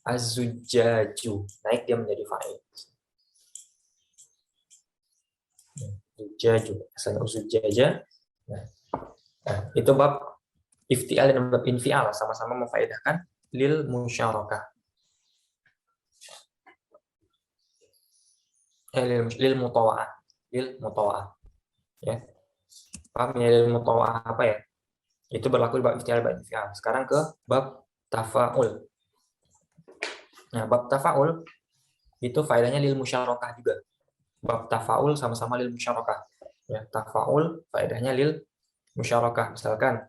az-zujjaju. Naik dia menjadi fa'il. Zujjaju. Asalnya zujjaja. Nah, itu bab iftial dan bab infial. Sama-sama memfaedahkan lil musyarakah. Lil mutawa'ah. Lil mutawa'ah. Ya. Paham ya lil mutawa'ah apa ya? Itu berlaku di bab iftial dan bab infial. Sekarang ke bab tafa'ul. Nah, bab tafa'ul itu faedahnya lil musyarakah juga. Bab tafa'ul sama-sama lil musyarakah. Ya, tafa'ul faedahnya lil musyarakah. Misalkan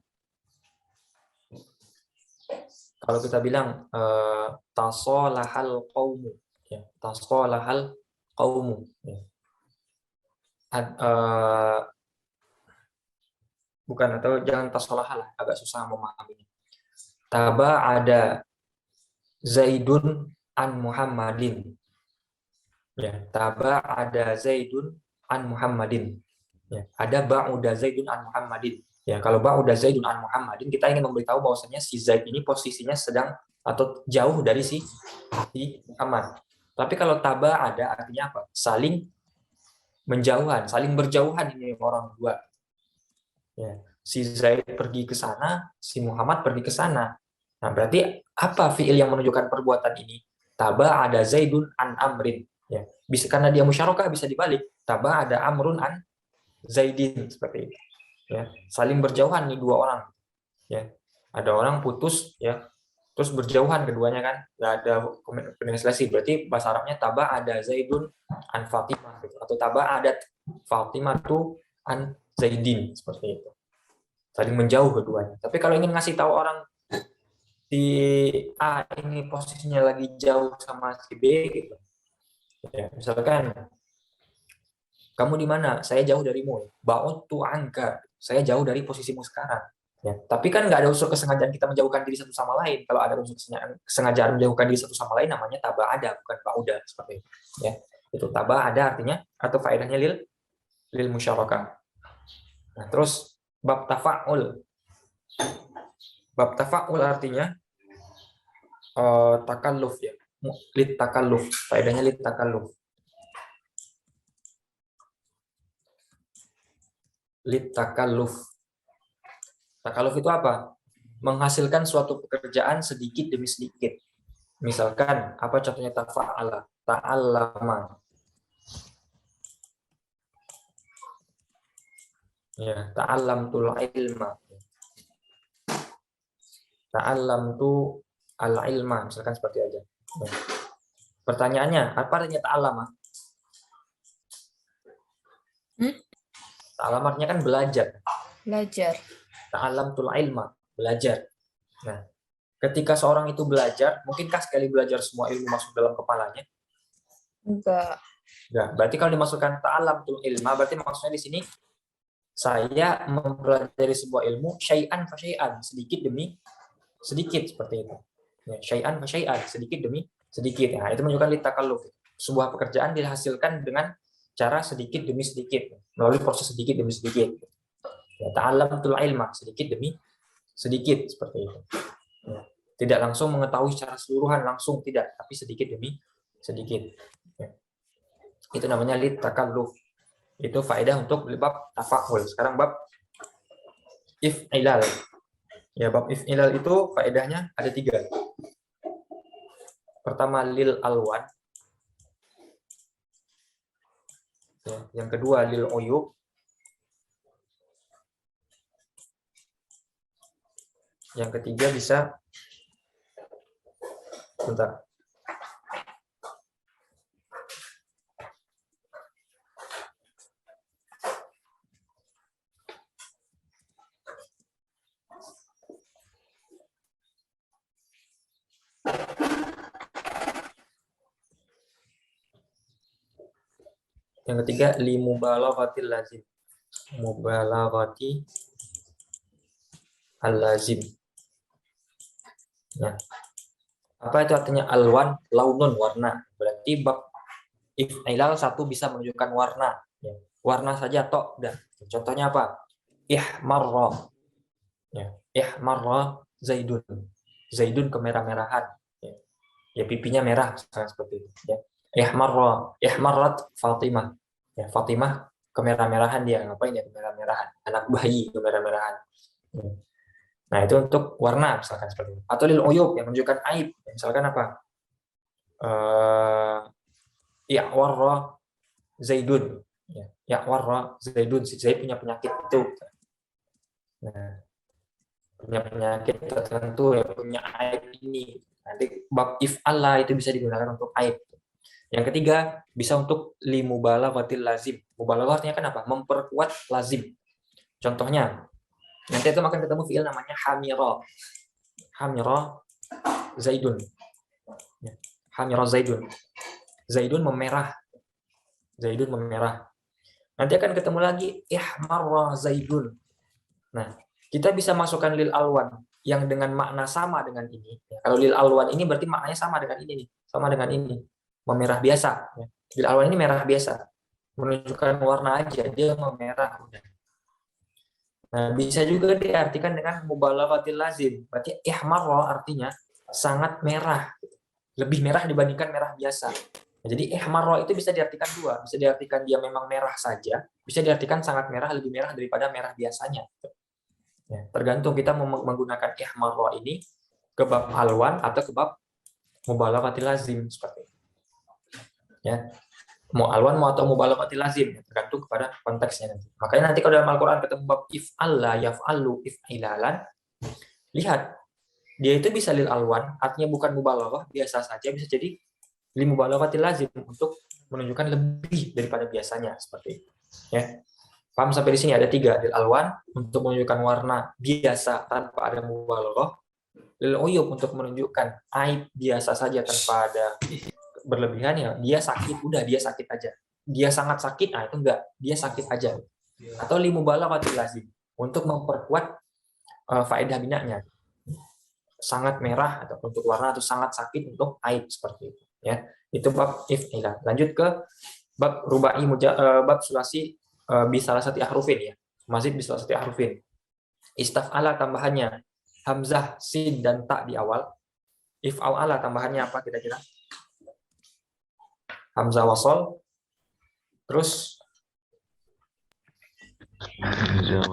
kalau kita bilang tasolahal qaumu, ya, tasolahal qaumu. Ya. Bukan, atau jangan tasolahal, agak susah memahaminya. Taba ada Zaidun an Muhammadin. Ya, taba ada Zaidun an Muhammadin. Ya, ada ba'uda Zaidun an Muhammadin. Ya, kalau ba'uda Zaidun an Muhammadin, kita ingin memberitahu bahwasanya si Zaid ini posisinya sedang atau jauh dari si Muhammad. Tapi kalau taba ada artinya apa? Saling menjauhan, saling berjauhan ini orang dua. Ya, si Zaid pergi ke sana, si Muhammad pergi ke sana. Nah, berarti apa fiil yang menunjukkan perbuatan ini? Taba ada Zaidun an Amrin. Ya, bisa karena dia musyarakah bisa dibalik. Taba ada Amrun an Zaidin, seperti itu. Ya, saling berjauhan nih dua orang. Ya, ada orang putus, ya, terus berjauhan keduanya kan, nggak ada translasi. Berarti bahasa Arabnya taba ada Zaidun an Fatimah, gitu. Atau taba ada Fatimah tu an Zaidin, seperti itu. Saling menjauh keduanya. Tapi kalau ingin ngasih tahu orang di A ini posisinya lagi jauh sama si B, gitu. Ya, misalkan kamu di mana? Saya jauh darimu. Ba'udtu anka. Saya jauh dari posisimu sekarang. Ya, tapi kan nggak ada unsur kesengajaan kita menjauhkan diri satu sama lain. Kalau ada unsur kesengajaan menjauhkan diri satu sama lain, namanya taba ada, bukan ba'uda, seperti itu. Ya, itu taba ada artinya atau faedahnya lil musyarakah. Nah, terus bab tafa'ul. Bab tafa'ul artinya takalluf ya. Lit takalluf. Faedahnya lit takalluf. Lit takalluf. Takalluf itu apa? Menghasilkan suatu pekerjaan sedikit demi sedikit. Misalkan, apa contohnya tafa'ala? Ta'allama. Ya, ta'allamtul ilma. Ta'allamtu al-ilma. Misalkan seperti aja. Ya. Pertanyaannya, apa artinya ta'allama? Ta'allama artinya kan belajar. Belajar. Ta'allamtul ilma. Belajar. Nah, ketika seorang itu belajar, mungkinkah sekali belajar semua ilmu masuk dalam kepalanya? Enggak. Enggak. Berarti kalau dimasukkan ta'allamtul ilma, berarti maksudnya di sini saya mempelajari sebuah ilmu syai'an fa syai'an, sedikit demi sedikit, seperti itu. Ya, syai'an fa syai'an, sedikit demi sedikit. Nah, itu menunjukkan litakalluf. Sebuah pekerjaan dihasilkan dengan cara sedikit demi sedikit, melalui proses sedikit demi sedikit. Ya, ta'allamtul ilma, sedikit demi sedikit seperti itu. Ya. Tidak langsung mengetahui secara keseluruhan, langsung tidak, tapi sedikit demi sedikit. Ya. Itu namanya lit takalluf. Itu faedah untuk bab tafa'ul. Sekarang bab if'ilal. Ya, bab if'ilal itu faedahnya ada 3. Pertama lil alwan. Ya, yang kedua lil uyub. Yang ketiga bisa bentar. Yang ketiga li mubalaghatil lazim. Mubalaghati al-lazim. Ya. Apa itu artinya alwan? Launun, warna. Berarti bab if'ilal satu bisa menunjukkan warna. Ya. Warna saja tok udah. Contohnya apa? Ihmarra. Ya. Ihmarra zaidun. Zaidun kemerah-merahan. Ya. Ya, pipinya merah seperti itu. Ya. Ihmarrat Fatimah. Ya, Fatimah kemerah-merahan dia. Ngapain ya kemerah-merahan? Anak bayi kemerah-merahan. Ya. Nah, itu untuk warna misalkan seperti itu. Atau lil uyub yang menunjukkan aib. Misalkan apa? Ya'warra Zaidun. Ya, Ya'warra Zaidun. Si Zaid punya penyakit itu. Nah, punya penyakit tertentu, ya punya aib ini. Nanti bab if'ala itu bisa digunakan untuk aib. Yang ketiga, bisa untuk limubalaghatil lazim. Mubalaghah artinya kan apa? Memperkuat lazim. Contohnya, nanti itu akan ketemu fiil namanya hamira. Hamira Zaidun. Hamira Zaidun. Zaidun memerah. Zaidun memerah. Nanti akan ketemu lagi ihmarra Zaidun. Nah, kita bisa masukkan lil alwan yang dengan makna sama dengan ini. Kalau lil alwan ini berarti maknanya sama dengan ini nih, sama dengan ini. Memerah biasa. Lil alwan ini merah biasa. Menunjukkan warna aja, dia memerah. Nah, bisa juga diartikan dengan mubalaghatil lazim. Berarti ihmarra artinya sangat merah. Lebih merah dibandingkan merah biasa. Nah, jadi ihmarra itu bisa diartikan 2. Bisa diartikan dia memang merah saja, bisa diartikan sangat merah, lebih merah daripada merah biasanya. Ya, tergantung kita mau menggunakan ihmarra ini ke bab alwan atau ke bab mubalaghatil lazim seperti itu. Ya. Mau alwan mau atau mubalaghatil lazim, tergantung kepada konteksnya nanti. Makanya nanti kalau dalam Al-Qur'an ketemu bab if'alla yaf'alu if'ilalan, lihat dia itu bisa lil alwan, artinya bukan mubalaghah, biasa saja, bisa jadi lil mubalaghatil lazim untuk menunjukkan lebih daripada biasanya seperti itu. Ya. Paham sampai di sini? Ada 3. Lil alwan untuk menunjukkan warna biasa tanpa ada mubalaghah. Lil uyub untuk menunjukkan aib biasa saja tanpa ada berlebihan, ya dia sakit, udah dia sakit aja. Dia sangat sakit, nah itu enggak, dia sakit aja. Atau li mubalaghatil lazim untuk memperkuat faedah binanya. Sangat merah atau untuk warna, atau sangat sakit untuk aib seperti itu. Ya, itu bab if'ilah. Lanjut ke bab rubai bab sulasi bisa salah satu ahrufin ya. Masih bisa salah satu ahrufin. Istaf'ala tambahannya hamzah, sin dan ta di awal. If'ala tambahannya apa kira-kira? Hamzah wasol. Terus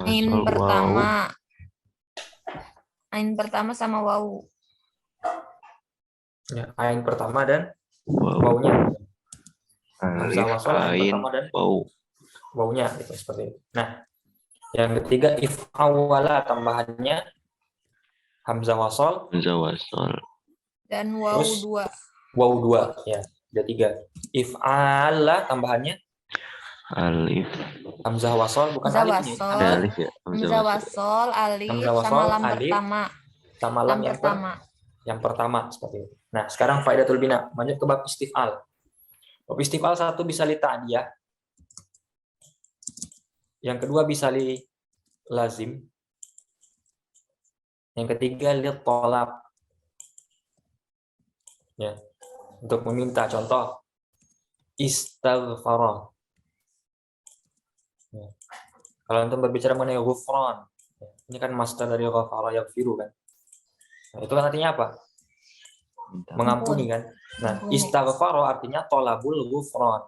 ain pertama sama wawu. Ya, ain pertama dan wawunya. Hamzah wasol ain pertama dan wawunya gitu, seperti itu. Nah, yang ketiga if'awala tambahannya hamzah wasol dan wawu 2. Wawu 2 ya. Ada 3. If'ala tambahannya alif. Hamzah wasol bukan Hamzah alifnya. Wasol, Alif ya. Hamzah wasol, alif Hamzah wasol, sama lam alif, pertama. Sama lam yang pertama seperti itu. Nah, sekarang faedatul bina. Lanjut ke bab istif'al. Bab istif'al 1 bisa li ta'diyah. Yang kedua bisa li lazim. Yang ketiga li tolab. Ya. Untuk meminta, contoh istaghfara. Ya. Kalau antum berbicara mengenai ghufran, ini kan masdar dari ghafara yaghfiru kan. Nah, itu kan artinya apa? Mengampuni kan. Nah, Ampuni. istaghfara artinya tolabul ghufran.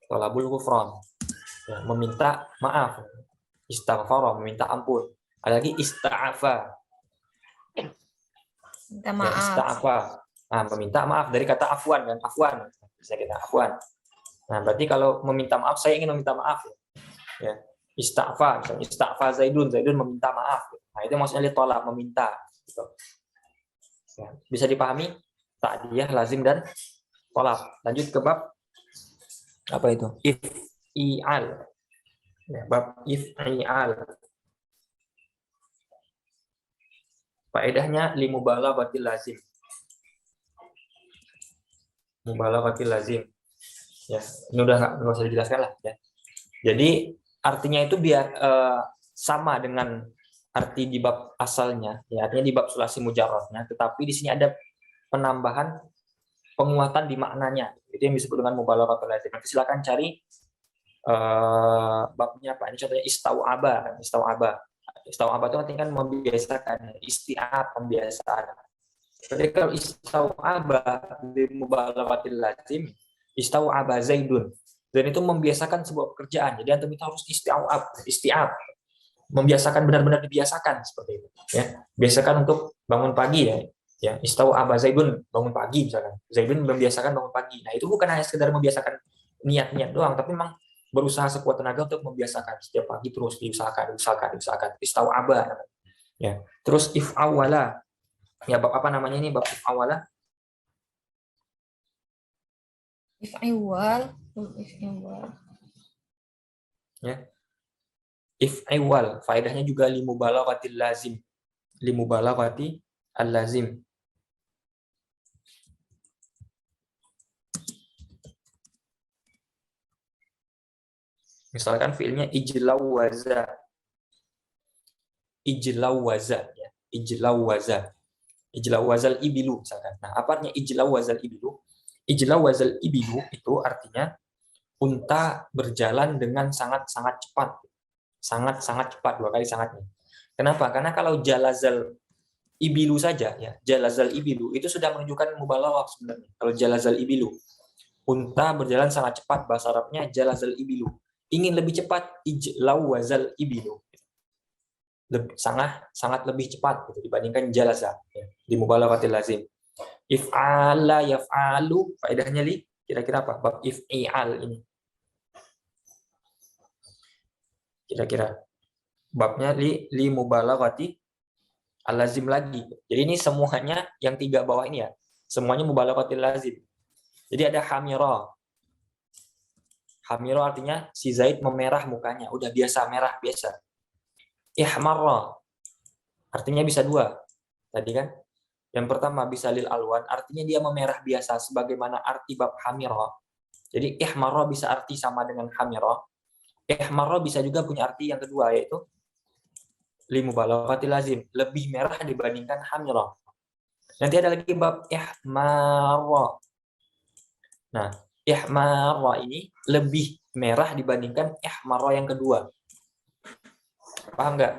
Tolabul ghufran. Ya, meminta maaf. Istaghfara, meminta ampun. Ada lagi ista'afa. Minta Ya, maaf. ista'afa. Nah, meminta maaf dari kata afwan kan, afwan. Bisa kita afwan. Nah, berarti kalau meminta maaf, saya ingin meminta maaf. Ya. Ista'fa, misalnya ista'fa Zaidun, Zaidun meminta maaf. Nah, itu maksudnya tolak, meminta. Gitu. Ya, bisa dipahami ta'diyah, lazim dan tolak. Lanjut ke bab apa itu? If'ial. Ya, bab if'ial. Faedahnya limubalaghatil lazim. Mubalaghatil lazim. Ya, ini udah nggak usah dijelaskan lah ya. Jadi artinya itu biar sama dengan arti di bab asalnya, ya artinya di bab sulasi mujarradnya, tetapi di sini ada penambahan penguatan di maknanya. Itu yang disebut dengan mubalaghatul lazim. Nanti silakan cari babnya apa. Ini contohnya istau'aba. Istau'aba itu artinya kan membiasakan, isti'ab pembiasaan. Jadi kalau istau'aba di mubalaghatil lazim, istau'aba Zaidun. Dan itu membiasakan sebuah pekerjaan. Jadi antum itu harus isti'ab. Membiasakan, benar-benar dibiasakan seperti itu ya. Biasakan untuk bangun pagi ya istau'aba Zaidun, bangun pagi misalkan. Zaidun membiasakan bangun pagi. Nah, itu bukan hanya sekedar membiasakan niat-niat doang, tapi memang berusaha sekuat tenaga untuk membiasakan setiap pagi, terus diusahakan istau'aba ya. Terus if'awala ya, bab apa namanya ini, bab if'awala If'iwal. ya. If'iwal faedahnya juga limubalaghatil lazim, limubalaghatil lazim. Misalkan fiilnya ijlawaza. Ijlawaza ya. Ijlawaza. Ijlawazal ibilu misalkan. Nah, apa artinya ijlawazal ibilu? Ijlawazal ibilu itu artinya unta berjalan dengan sangat-sangat cepat. Sangat-sangat cepat, dua kali sangatnya. Kenapa? Karena kalau jalazal ibilu saja ya, jalazal ibilu itu sudah menunjukkan mubalaghah sebenarnya. Kalau jalazal ibilu, unta berjalan sangat cepat, bahasa Arabnya jalazal ibilu. Ingin lebih cepat, ijlawazal ibilu. Sangat lebih cepat gitu, dibandingkan jalaza ya, di mubalaghatil lazim. If'ala yaf'alu faedahnya kira-kira apa? Bab if'ial ini. Kira-kira babnya li mubalaghati al-lazim lagi. Jadi ini semuanya yang tiga bawah ini ya. Semuanya mubalaghatil lazim. Jadi ada hamira. Hamira artinya si Zaid memerah mukanya, udah biasa merah biasa. Ihmarra artinya bisa dua. Tadi kan yang pertama bisa lil alwan, artinya dia memerah biasa sebagaimana arti bab hamira. Jadi ihmarra bisa arti sama dengan hamira. Ihmarra bisa juga punya arti yang kedua, yaitu limubalaghatil lazim, lebih merah dibandingkan hamira. Nanti ada lagi bab ihmarra. Nah, ihmarra ini lebih merah dibandingkan ihmarra yang kedua. Paham nggak?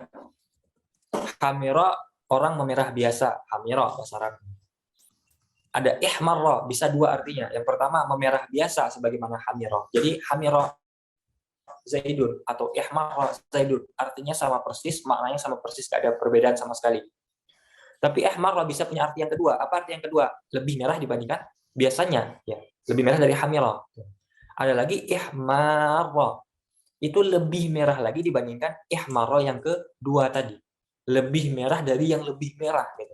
Hamira orang memerah biasa, hamira bahasa Arab. Ada ihmarra bisa dua artinya. Yang pertama memerah biasa sebagaimana hamira. Jadi hamira Zaidun atau ihmarra Zaidun artinya sama persis, maknanya sama persis, tidak ada perbedaan sama sekali. Tapi ihmarra bisa punya arti yang kedua. Apa arti yang kedua? Lebih merah dibandingkan biasanya, ya. Lebih merah dari hamira. Ada lagi ihmarra. Itu lebih merah lagi dibandingkan ihmarra yang kedua tadi. Lebih merah dari yang lebih merah gitu.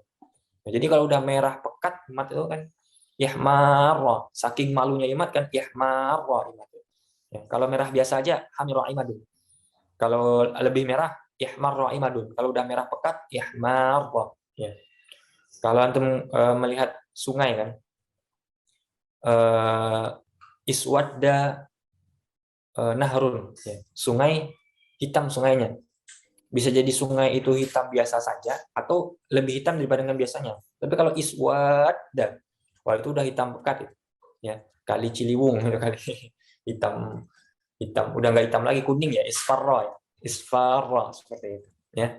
Nah, jadi kalau udah merah pekat imat itu kan ihmarra, saking malunya imat kan ihmarra imat. Ya, kalau merah biasa aja hamira imadun. Kalau lebih merah ihmarra imadun. Kalau udah merah pekat ihmarra ya. Kalau antum melihat sungai kan iswadda nahrun ya. Sungai hitam sungainya. Bisa jadi sungai itu hitam biasa saja atau lebih hitam dibandingkan biasanya. Tapi kalau iswadda, wah itu udah hitam pekat itu. Ya, kali Ciliwung itu kali hitam hitam, udah nggak hitam lagi, kuning ya, isfarra ya. Isfarra seperti itu ya.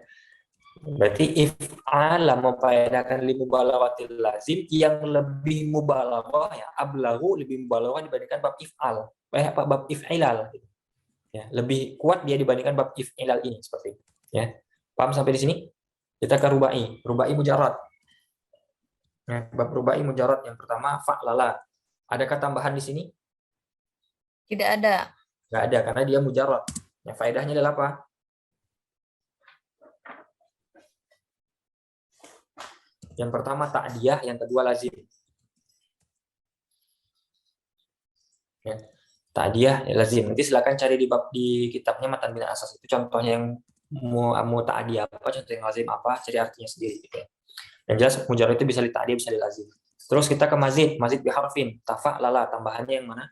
Berarti if'ala memfaedakan li mubalaghatil lazim yang lebih mubalaghah ya, ablagu lebih mubalaghah dibandingkan bab if'al. Bab if'ilal gitu. Ya, lebih kuat dia dibandingkan bab if'ilal ini seperti itu ya. Paham sampai di sini? Kita ke rubai. Rubai mujarrad. Nah, bab rubai mujarrad yang pertama fa'lala. Adakah tambahan di sini? Tidak ada. Nggak ada karena dia mujarrad. Ya, faedahnya adalah apa? Yang pertama ta'diyah, yang kedua lazim. Ya. Ta'diyah ya, lazim. Nanti silakan cari di bab di kitabnya Matan Bina Asas itu contohnya yang mau ta'diyah apa, contoh yang lazim apa, cari artinya sendiri gitu ya. Yang jelas mujarrad itu bisa di ta'diyah, bisa di lazim. Terus kita ke mazid, mazid biharfin, tafa'lala, tambahannya yang mana?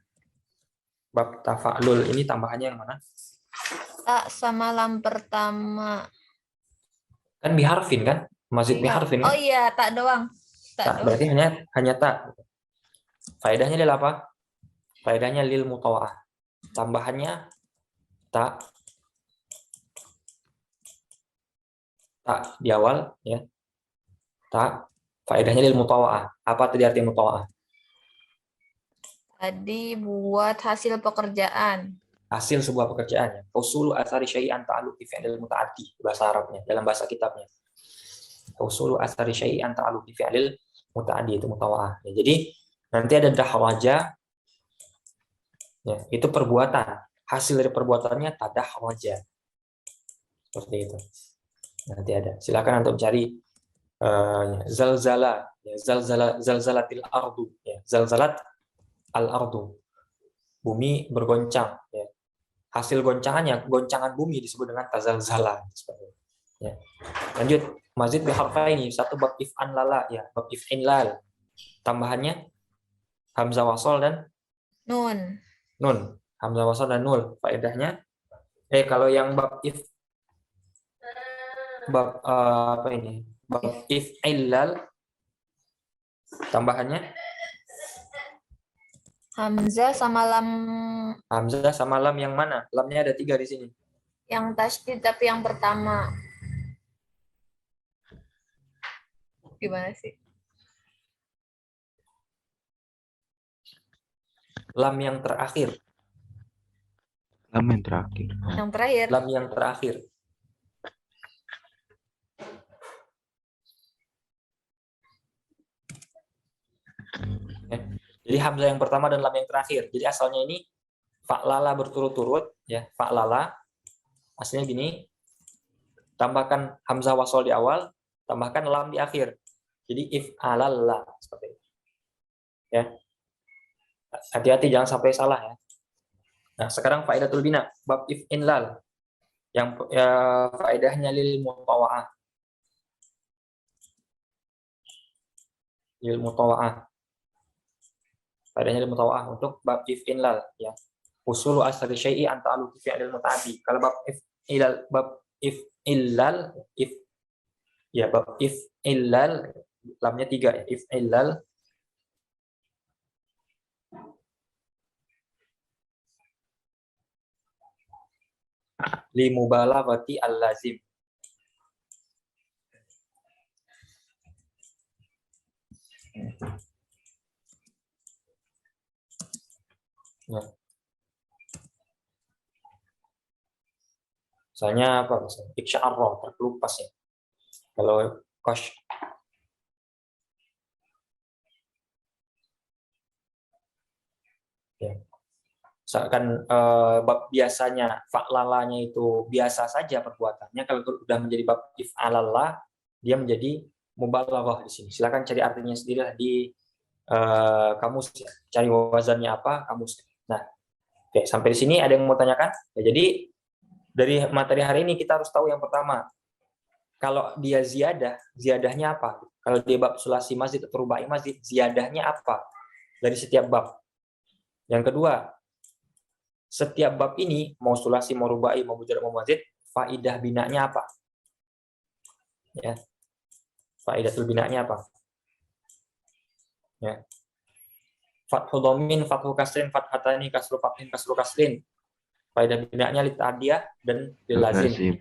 Bab tafa'lul ini tambahannya yang mana? Tak sama lam pertama. Kan biharfin kan? Mazid Iya. biharfin Oh kan? iya, tak doang. Tak Tak, doang. berarti hanya tak. Faedahnya adalah apa? Faedahnya lil mutawa'ah. Tambahannya tak di awal ya. Tak, faedahnya lil mutawa'ah. Apa tadi arti mutawa'ah? Tadi buat hasil pekerjaan. Hasil sebuah pekerjaan ya. Usulu asari syai'an ta'alluq bi fi'lil muta'addi bahasa Arabnya, dalam bahasa kitabnya. Usulu asari syai'an ta'alluq bi fi'lil muta'addi itu mutawa'ah. Ya, jadi nanti ada dahwaja ya, itu perbuatan. Hasil dari perbuatannya tadahwaja. Seperti itu. Nanti ada. Silakan untuk cari zalzala ya, zalzalatil ardu ya, zalzalat al ardu, bumi bergoncang ya. Hasil goncangannya, goncangan bumi disebut dengan tazalzala ya. Lanjut, mazid bi harfaini, satu bab if'an lala ya, bab if'in lal, tambahannya hamzah wasol dan Nun. nun, hamzah wasol dan nun. Faedahnya kalau yang bab apa ini, bab if'in lal, tambahannya Hamzah sama lam hamzah sama lam yang mana? Lamnya ada 3 di sini. yang tasydid tapi yang pertama. Gimana sih? Lam yang terakhir. Lam yang terakhir. Yang terakhir. Lam yang terakhir. Ya. Jadi hamzah yang pertama dan lam yang terakhir. Jadi asalnya ini fa'lala berturut-turut ya, fa'lala. Aslinya gini. Tambahkan hamzah wasol di awal, tambahkan lam di akhir. Jadi if'alalla seperti itu. Ya. Hati-hati jangan sampai salah ya. Nah, sekarang faedatul bina, bab if'in lal. Yang faedahnya lil mutawa'ah. Lil mutawa'ah. Faedahnya lil mutawa'ah untuk bab if'in lal ya. Usulu asal syai'i an ta'alluq fi'lil muta'addi. Kalau bab if'ilal, bab if'ilal, bab if'ilal, lamnya 3 ya, if'ilal. Li mubalaghati al-lazim. Ya. Misalnya apa? Misalnya iksya'arra, terkelupas ya. Kalau kosh ya. Misalkan biasanya fa'lalanya itu biasa saja perbuatannya, kalau sudah menjadi bab if'alallah, dia menjadi mubalaghah di sini. Silakan cari artinya sendiri di kamus ya. Cari wazannya apa, kamus. Nah, oke, sampai di sini ada yang mau tanyakan? Ya, jadi dari materi hari ini kita harus tahu yang pertama, kalau dia ziyadahnya apa? Kalau dia bab sulasi mazid atau rubai mazid, ziyadahnya apa dari setiap bab? Yang kedua, setiap bab ini mau sulasi, mau rubai, mau mujarrad, mau mazid, faidah binanya apa? Ya. Faidatul binanya apa? Ya. Fathul dhamin, fathul kasrin, fathatani, kasru fathin, kasru kasrin. Faedah binanya li ta'diyah dan lil lazim. Lazim.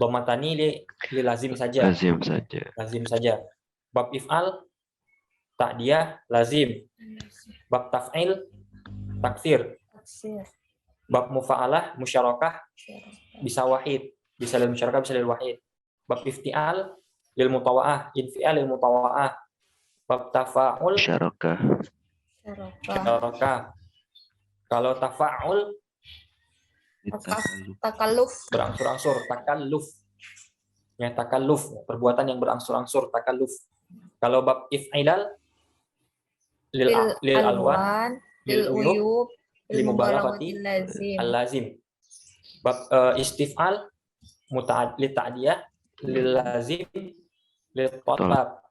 Dhamatani li lazim saja. Lazim saja. Lazim saja. Bab if'al ta'diyah lazim. Bab taf'il taksir. Taksir. Bab mufa'alah musyarakah bisa wahid, bisa lil musyarakah, bisa lil wahid. Bab iftial lil mutawa'ah, infial lil mutawa'ah. Bab tafa'ul Syarakah. Syarokah. musyarakah. Kalau tafa'ul Ditakalluf. Takalluf. berangsur-angsur, takalluf. Ya, takalluf, perbuatan yang berangsur-angsur, takalluf. Kalau bab if'ilal lil alwan, alwan, lil uyub, lil limubalaghati mubalaghati lazim. al-lazim. Bab istif'al li ta'diyah lil lazim lil talab.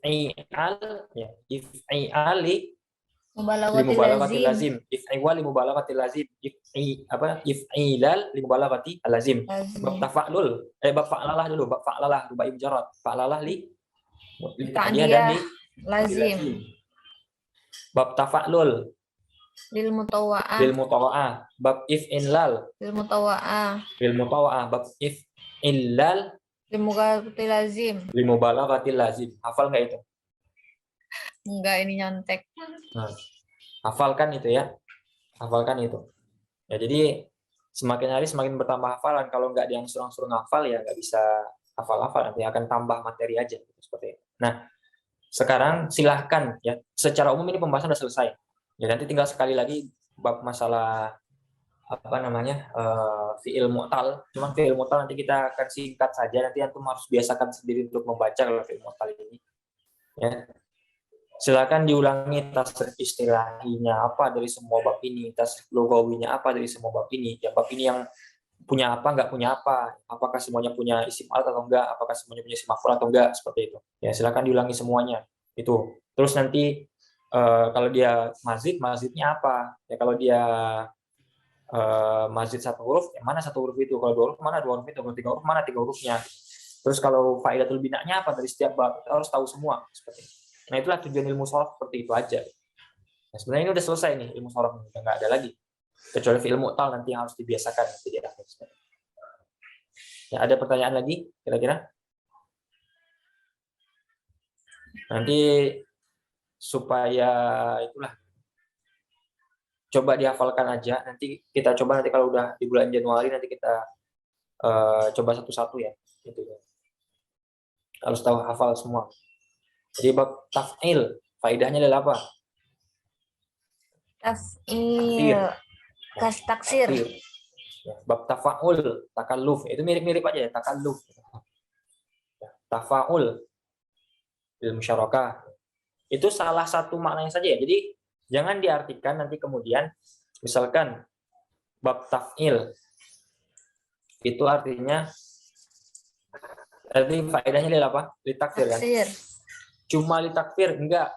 If'al ya, if'al li Mubalaghati mubalaghati lazim. lazim. If'al li mubalaghati lazim. If'ilal li mubalaghati lazim. Bab tafa'lul, bab fa'lalah dulu, bab fa'lalah rubai mujarrad. Fa'lalah li ta'diyah dan li lazim. bab tafa'lul Lil mutawa'ah. lil mutawa'ah. Bab if'ilal Lil mutawa'ah. lil mutawa'ah. Bab if'ilal Lil mubalaghati lazim. li mubalaghati lazim. Hafal nggak itu? Enggak, ini nyontek. Nah, hafalkan itu ya. Hafalkan itu. Ya, jadi semakin hari semakin bertambah hafalan. Kalau nggak diangsur-angsur ngafal ya nggak bisa hafal-hafal, nanti akan tambah materi aja seperti itu. Nah, sekarang silahkan ya. Secara umum ini pembahasan sudah selesai. Ya, nanti tinggal sekali lagi bab masalah apa namanya fi'il mu'tal. Cuma fi'il mu'tal nanti kita akan singkat saja. Nanti antum harus biasakan sendiri untuk membaca kalau fi'il mu'tal ini. Ya. Silakan diulangi tasrif istilahinya apa dari semua bab ini, tasrif lugawinya apa dari semua bab ini. Ya, bab ini yang punya apa, nggak punya apa, apakah semuanya punya isim alat atau enggak, apakah semuanya punya isim maf'ul atau enggak, seperti itu. Ya, silakan diulangi semuanya. Itu. Terus nanti kalau dia mazidnya apa? Ya, kalau dia mazid satu huruf, yang mana satu huruf itu? Kalau dua huruf mana dua huruf itu? Kalau tiga huruf mana tiga hurufnya? Terus kalau faedatul bina'nya apa dari setiap bab? Kita harus tahu semua seperti itu. Nah, itulah tujuan ilmu sharaf seperti itu aja. Nah, sebenarnya ini udah selesai nih ilmu sharaf, udah nggak ada lagi. Kecuali fi'il mu'tal nanti yang harus dibiasakan nanti di akhir. Ya, ada pertanyaan lagi kira-kira? Nanti supaya itulah coba dihafalkan aja. Nanti kita coba nanti kalau udah di bulan Januari nanti kita coba satu-satu ya. Gitu. Harus tahu hafal semua. Jadi bab taf'il, faedahnya adalah apa? Taf'il. Taksir. Ya, bab tafa'ul, takalluf, itu mirip-mirip aja ya, takalluf. Ya, tafa'ul, ilmu musyarakah. Itu salah satu maknanya saja ya. Jadi jangan diartikan nanti kemudian misalkan bab taf'il itu artinya faedahnya adalah apa? Litakfir kan? Cuma litakfir enggak.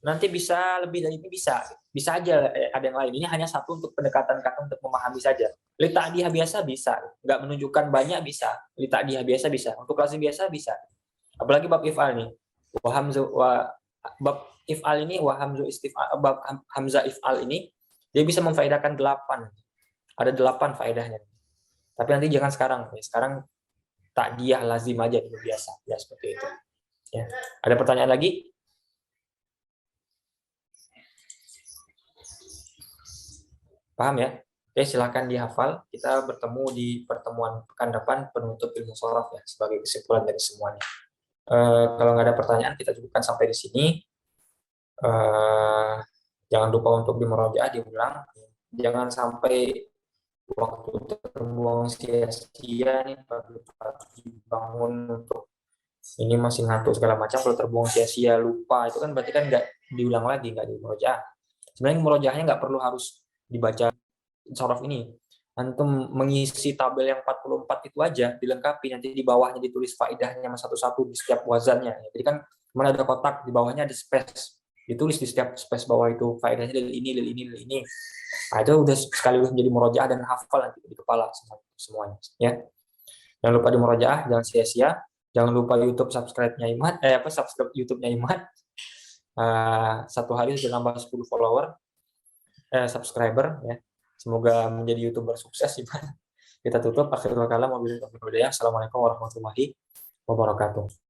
Nanti bisa lebih dari ini bisa aja ada yang lain. Ini hanya satu untuk pendekatan kata untuk memahami saja. Li ta'diyah biasa bisa, enggak menunjukkan banyak bisa. Li ta'diyah biasa bisa, untuk lazim biasa bisa. Apalagi bab if'al nih. Bab if'al ini bab hamzah if'al ini dia bisa memfaedahkan 8. Ada 8 faedahnya. Tapi nanti jangan sekarang. Sekarang ta'diyah lazim aja dulu biasa. Ya seperti itu. Ya. Ada pertanyaan lagi? Paham ya? Oke, silakan dihafal. Kita bertemu di pertemuan pekan depan penutup ilmu sharaf ya sebagai kesimpulan dari semuanya. Kalau nggak ada pertanyaan kita cukupkan sampai di sini. Jangan lupa untuk dimurojaah, diulang. Jangan sampai waktu terbuang sia-sia nih pagi-pagi bangun untuk ini masih ngantuk segala macam. Kalau terbuang sia-sia lupa itu kan berarti kan nggak diulang lagi, nggak dimurojaah. Sebenarnya murojaahnya nggak perlu harus dibaca sharaf ini. Antum mengisi tabel yang 44 itu aja dilengkapi, nanti di bawahnya ditulis faedahnya satu-satu di setiap wazannya. Jadi kan mana ada kotak, di bawahnya ada space, ditulis di setiap space bawah itu faedahnya dari ini, dari ini, dari ini. Nah, itu udah sekaligus menjadi murojaah dan hafal nanti di kepala semuanya. Ya, jangan lupa di murojaah, jangan sia-sia. Jangan lupa YouTube subscribe-nya Imad, subscribe YouTube-nya Imad. Satu hari sudah nambah 10 follower, subscriber ya. Semoga menjadi YouTuber sukses Iman. Kita tutup. Akhirul kalam wabillahi taufiq wal hidayah. Assalamualaikum warahmatullahi wabarakatuh.